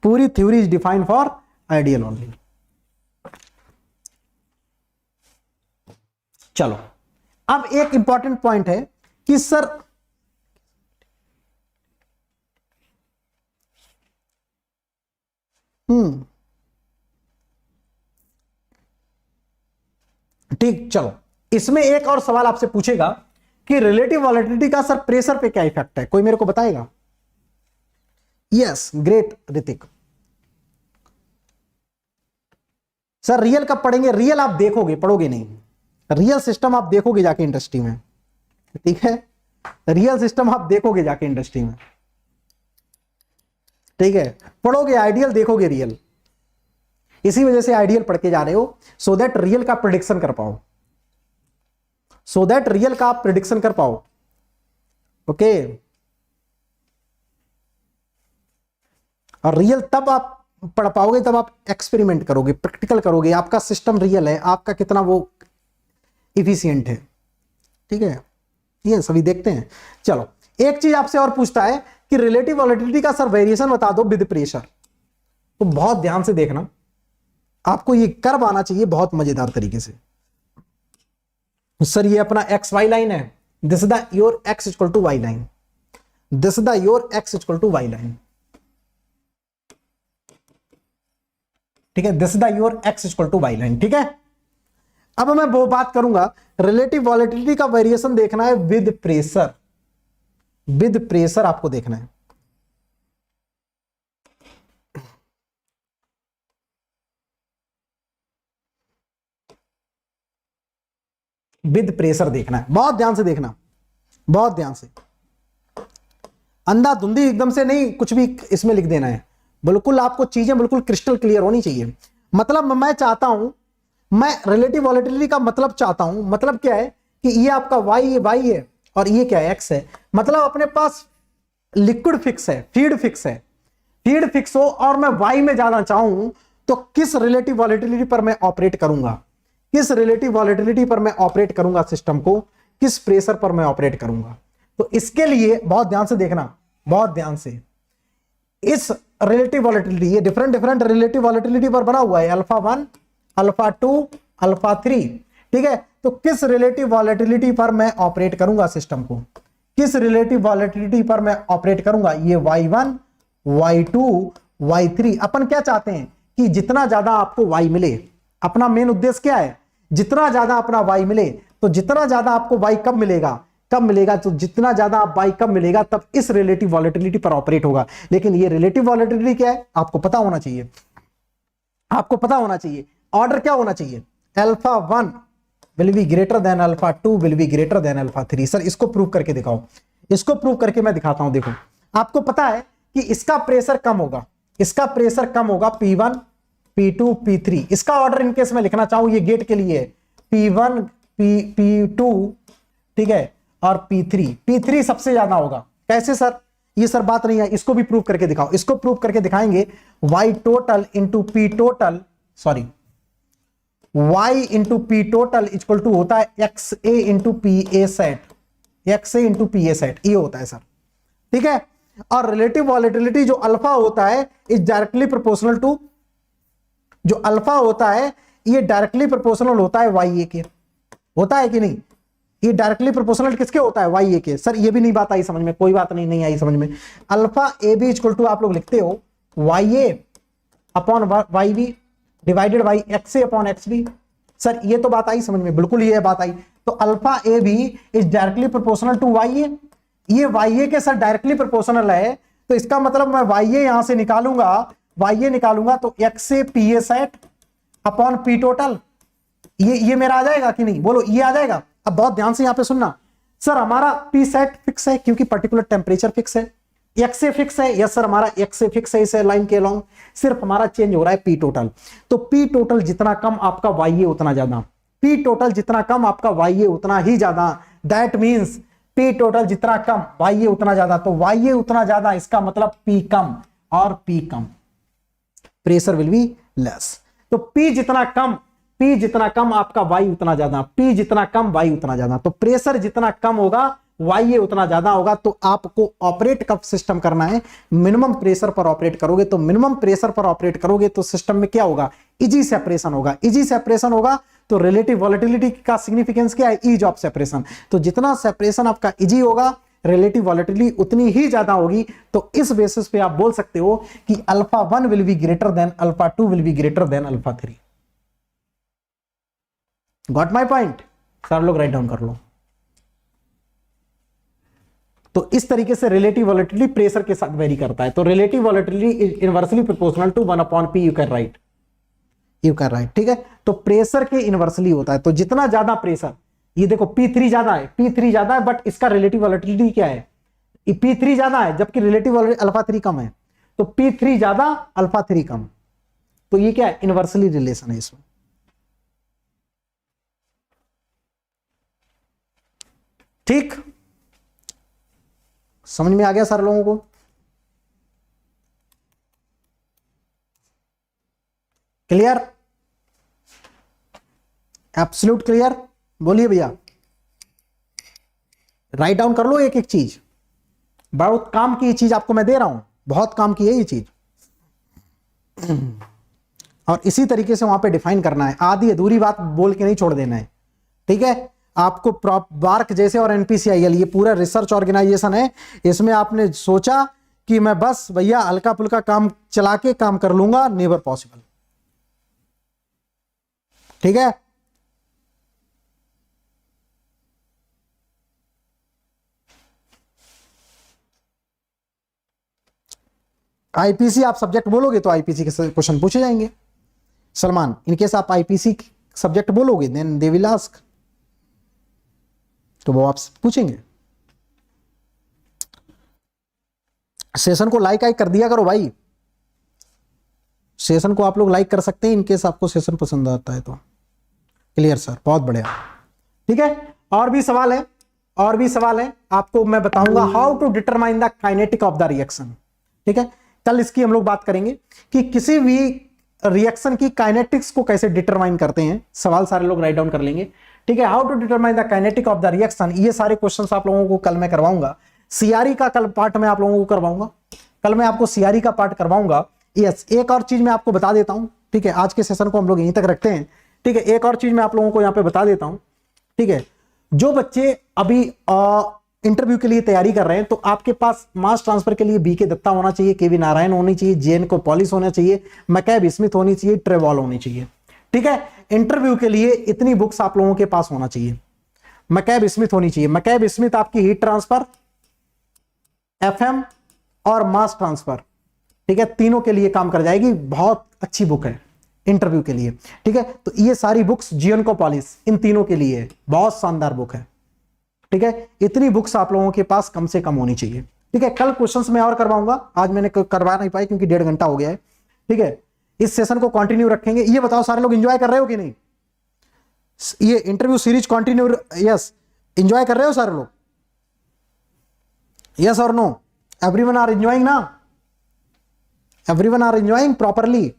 पूरी theory is defined for ideal only. चलो, अब एक इंपॉर्टेंट पॉइंट है कि सर ठीक, चलो इसमें एक और सवाल आपसे पूछेगा कि रिलेटिव वॉलेटिलिटी का सर प्रेशर पे क्या इफेक्ट है, कोई मेरे को बताएगा? Yes, great Hrithik. Sir real कब पढ़ेंगे? रियल आप देखोगे, पढ़ोगे नहीं। रियल सिस्टम आप देखोगे जाके इंडस्ट्री में। ठीक है, रियल सिस्टम आप देखोगे जाके इंडस्ट्री में। ठीक है, पढ़ोगे आइडियल, देखोगे रियल। इसी वजह से आइडियल पढ़ के जा रहे हो, सो दैट रियल का प्रेडिक्शन कर पाओ। सो दैट रियल का आप प्रिडिक्शन कर पाओ। ओके, और रियल तब आप पढ़ पाओगे तब आप एक्सपेरिमेंट करोगे, प्रैक्टिकल करोगे, आपका सिस्टम रियल है, आपका कितना वो इफिशियंट है। ठीक है, ये सभी देखते हैं। चलो एक चीज आपसे और पूछता है कि रिलेटिव वॉलेटिलिटी का सर वेरिएशन बता दो विद प्रेशर। तो बहुत ध्यान से देखना, आपको ये कर्व आना चाहिए बहुत मजेदार तरीके से। सर ये अपना एक्स वाई लाइन है, this is the your x equal to y line, this is the your x equal to y line. ठीक है, this is the your x equal to y line. ठीक है, अब मैं वो बात करूंगा, रिलेटिव वॉलेटिलिटी का वेरिएशन देखना है विद प्रेशर। विद प्रेशर आपको देखना है। विद प्रेशर देखना है, बहुत ध्यान से देखना, बहुत ध्यान से, अंधाधुंधी एकदम से नहीं कुछ भी इसमें लिख देना है, बिल्कुल आपको चीजें बिल्कुल क्रिस्टल क्लियर होनी चाहिए। मतलब मैं चाहता हूं, मैं रिलेटिव वॉलेटिलिटी का मतलब चाहता हूं, मतलब क्या है कि ये आपका वाई है और ये क्या है एक्स है। मतलब अपने पास लिक्विड फिक्स है, फीड फिक्स है, फीड फिक्स हो और मैं वाई में जाना चाहूं तो किस रिलेटिव वॉलेटिलिटी पर मैं ऑपरेट करूंगा, किस रिलेटिव वॉलेटिलिटी पर मैं ऑपरेट करूंगा सिस्टम को, किस प्रेशर पर मैं ऑपरेट करूंगा। तो इसके लिए बहुत ध्यान से देखना, बहुत ध्यान से, इस रिलेटिव वॉलेटिलिटी, ये डिफरेंट डिफरेंट रिलेटिव वॉलेटिलिटी पर बना हुआ है, अल्फा 1, अल्फा 2, अल्फा 3। ठीक है, तो किस रिलेटिव वॉलेटिलिटी पर मैं ऑपरेट करूंगा सिस्टम को, किस रिलेटिव वॉलेटिलिटी पर मैं ऑपरेट करूंगा, ये y1, y2, y3। अपन क्या चाहते हैं कि जितना ज्यादा आपको y मिले, अपना मेन उद्देश्य क्या है, जितना ज्यादा अपना y मिले। तो जितना ज्यादा आपको y कब मिलेगा, कब मिलेगा, तो जितना ज्यादा आप y कब मिलेगा तब इस रिलेटिव वॉलेटिलिटी पर ऑपरेट होगा। लेकिन ये रिलेटिव वॉलेटिलिटी क्या है आपको पता होना चाहिए, आपको पता होना चाहिए। ऑर्डर क्या होना चाहिए, alpha 1 will be greater than alpha 2 will be greater than alpha 3। Sir इसको प्रूव करके दिखाओ, इसको प्रूव करके मैं दिखाता हूं। देखो आपको पता है कि इसका प्रेशर कम होगा, इसका प्रेशर कम होगा P1, P2, P3। इसका ऑर्डर इनकेस मैं लिखना चाहूं, ये गेट के लिए P1, P2, ठीक है, और P3। P3 सबसे ज्यादा होगा। कैसे सर, ये सर बात नहीं है, इसको भी प्रूव करके दिखाओ। इसको प्रूव करके दिखाएंगे, y total into P total, sorry y into P total equal to होता है XA into PA sat, XA into PA sat, ये होता है सर। ठीक है, और रिलेटिव वॉलेटिलिटी जो अल्फा होता है इज डायरेक्टली प्रोपोर्शनल टू, जो अल्फा होता है ये डायरेक्टली प्रोपोर्शनल होता है YA के, होता है कि नहीं, ये डायरेक्टली प्रोपोर्शनल किसके होता है, YA के। सर ये भी नहीं बात आई समझ में, कोई बात नहीं, नहीं आई समझ में। अल्फा AB इक्वल टू आप लोग लिखते हो YA upon YB divided by XA upon XB। Sir ये तो बात आई समझ में, बिल्कुल ये बात आई। तो alpha AB is directly proportional to YA, ये YA के सर डायरेक्टली प्रोपोर्शनल है। तो इसका मतलब मैं YA यहां से निकालूंगा, YA निकालूंगा तो XA PA set upon P total, ये मेरा आ जाएगा कि नहीं, बोलो ये आ जाएगा। अब बहुत ध्यान से यहां पे सुनना, सर हमारा P सेट फिक्स है क्योंकि पर्टिकुलर टेम्परेचर फिक्स है, XA फिक्स है, यस सर हमारा XA फिक्स है इस लाइन के अलोंग, सिर्फ हमारा चेंज हो रहा है P टोटल। तो P टोटल जितना कम आपका YA उतना ज्यादा, P टोटल जितना कम आपका YA उतना ही ज्यादा। दैट मींस P टोटल जितना कम YA उतना ज्यादा, तो YA उतना ज्यादा इसका मतलब P कम और P come, pressure will be less. तो P जितना जितना कम आपका Y उतना ज्यादा, P जितना कम Y उतना ज्यादा। तो प्रेशर जितना कम होगा YA उतना ज्यादा होगा। तो आपको ऑपरेट कब सिस्टम करना है, मिनिमम प्रेशर पर ऑपरेट करोगे। तो मिनिमम प्रेशर पर ऑपरेट करोगे तो सिस्टम में क्या होगा, इजी सेपरेशन होगा। इजी सेपरेशन होगा तो रिलेटिव वॉलेटिलिटी का सिग्निफिकेंस क्या है, ईज ऑफ सेपरेशन। तो जितना सेपरेशन आपका इजी होगा रिलेटिव वॉलेटिलिटी उतनी ही ज्यादा होगी। तो इस बेसिस पे आप बोल सकते हो कि alpha 1 will be greater than alpha 2 will be greater than alpha 3। Got my point, sir लोग राइट डाउन कर लो। तो इस तरीके से रिलेटिव वॉलेटिलिटी प्रेशर के साथ वेरी करता है। तो relative volatility is inversely proportional to 1 upon P, you can write, you can write. ठीक है, तो प्रेशर के इनवर्सली होता है। तो जितना ज्यादा प्रेशर, ये देखो P3 ज्यादा है, P3 ज्यादा है, बट इसका रिलेटिव वॉलेटिलिटी क्या है, P3 ज्यादा है जबकि रिलेटिव अल्फा 3 कम है। तो P3 ज्यादा अल्फा 3 कम, तो ये क्या है, इनवर्सली रिलेशन है इसमें। ठीक, समझ में आ गया सारे लोगों को? Clear, absolute clear? बोलिए भैया, राइट डाउन कर लो एक एक चीज, बहुत काम की चीज आपको मैं दे रहा हूं, बहुत काम की है ये चीज। और इसी तरीके से वहां पे डिफाइन करना है, आधी अधूरी बात बोल के नहीं छोड़ देना है, ठीक है? आपको बार्क जैसे और एनपीसीआईएल ये पूरा रिसर्च ऑर्गेनाइजेशन है, इसमें आपने सोचा कि मैं बस भैया हल्का फुल्का काम चला के काम कर लूंगा, नेवर पॉसिबल, ठीक है? आईपीसी आप सब्जेक्ट बोलोगे तो आईपीसी के क्वेश्चन पूछे जाएंगे। सलमान, इनकेस आप आईपीसी सब्जेक्ट बोलोगे देन दे विल आस्क, तो वो आप पूछेंगे। सेशन को लाइक कर दिया करो भाई, सेशन को आप लोग लाइक कर सकते हैं इनकेस आपको सेशन पसंद आता है तो। क्लियर सर, बहुत बढ़िया, ठीक है? और भी सवाल है, और भी सवाल है, आपको मैं बताऊंगा how to determine the kinetic of the reaction, ठीक है? कल इसकी हम लोग बात करेंगे कि किसी भी रिएक्शन की काइनेटिक्स को कैसे डिटरमाइन करते हैं। सवाल सारे लोग राइट डाउन कर लेंगे, ठीक है? How to determine the kinetic of the reaction, ये सारे क्वेश्चंस आप लोगों को कल मैं करवाऊंगा। सीआरई का कल पार्ट मैं आप लोगों को करवाऊंगा, कल मैं आपको सीआरई का पार्ट करवाऊंगा। यस, एक और चीज मैं आपको बता देता हूं, ठीक है? आज के सेशन को हम लोग यहीं तक रखते हैं, ठीक है? एक और चीज मैं आप लोगों को यहां पे बता देता हूं, ठीक है? जो बच्चे अभी इंटरव्यू के लिए तैयारी कर रहे हैं, तो आपके पास मास ट्रांसफर के लिए बीके दत्ता होना चाहिए, केवी नारायण होनी चाहिए, जेएन को पॉलिस होना चाहिए, मैकैब स्मिथ होनी चाहिए, ट्रेवॉल होनी चाहिए, ठीक है? इंटरव्यू के लिए इतनी बुक्स आप लोगों के पास होना चाहिए। मैकैब स्मिथ होनी चाहिए, मैकैब स्मिथ आपकी हीट ट्रांसफर, एफएम और मास ट्रांसफर, ठीक है? तीनों के लिए काम कर जाएगी, बहुत अच्छी बुक है इंटरव्यू के लिए, ठीक है? तो ये सारी बुक्स, जीएन को पॉलिस, इन तीनों के लिए बहुत शानदार बुक है, ठीक है? इतनी बुक्स आप लोगों के पास कम से कम होनी चाहिए, ठीक है? कल क्वेश्चंस मैं और करवाऊंगा, आज मैंने करवा नहीं पाई क्योंकि 1.5 घंटा हो गया है, ठीक है? इस सेशन को कंटिन्यू रखेंगे। ये बताओ सारे लोग एंजॉय कर रहे हो कि नहीं? ये interview series continue, yes, enjoy कर रहे हो सारे लोग? यस और नो? एवरीवन आर एंजॉयिंग ना? Everyone are enjoying properly?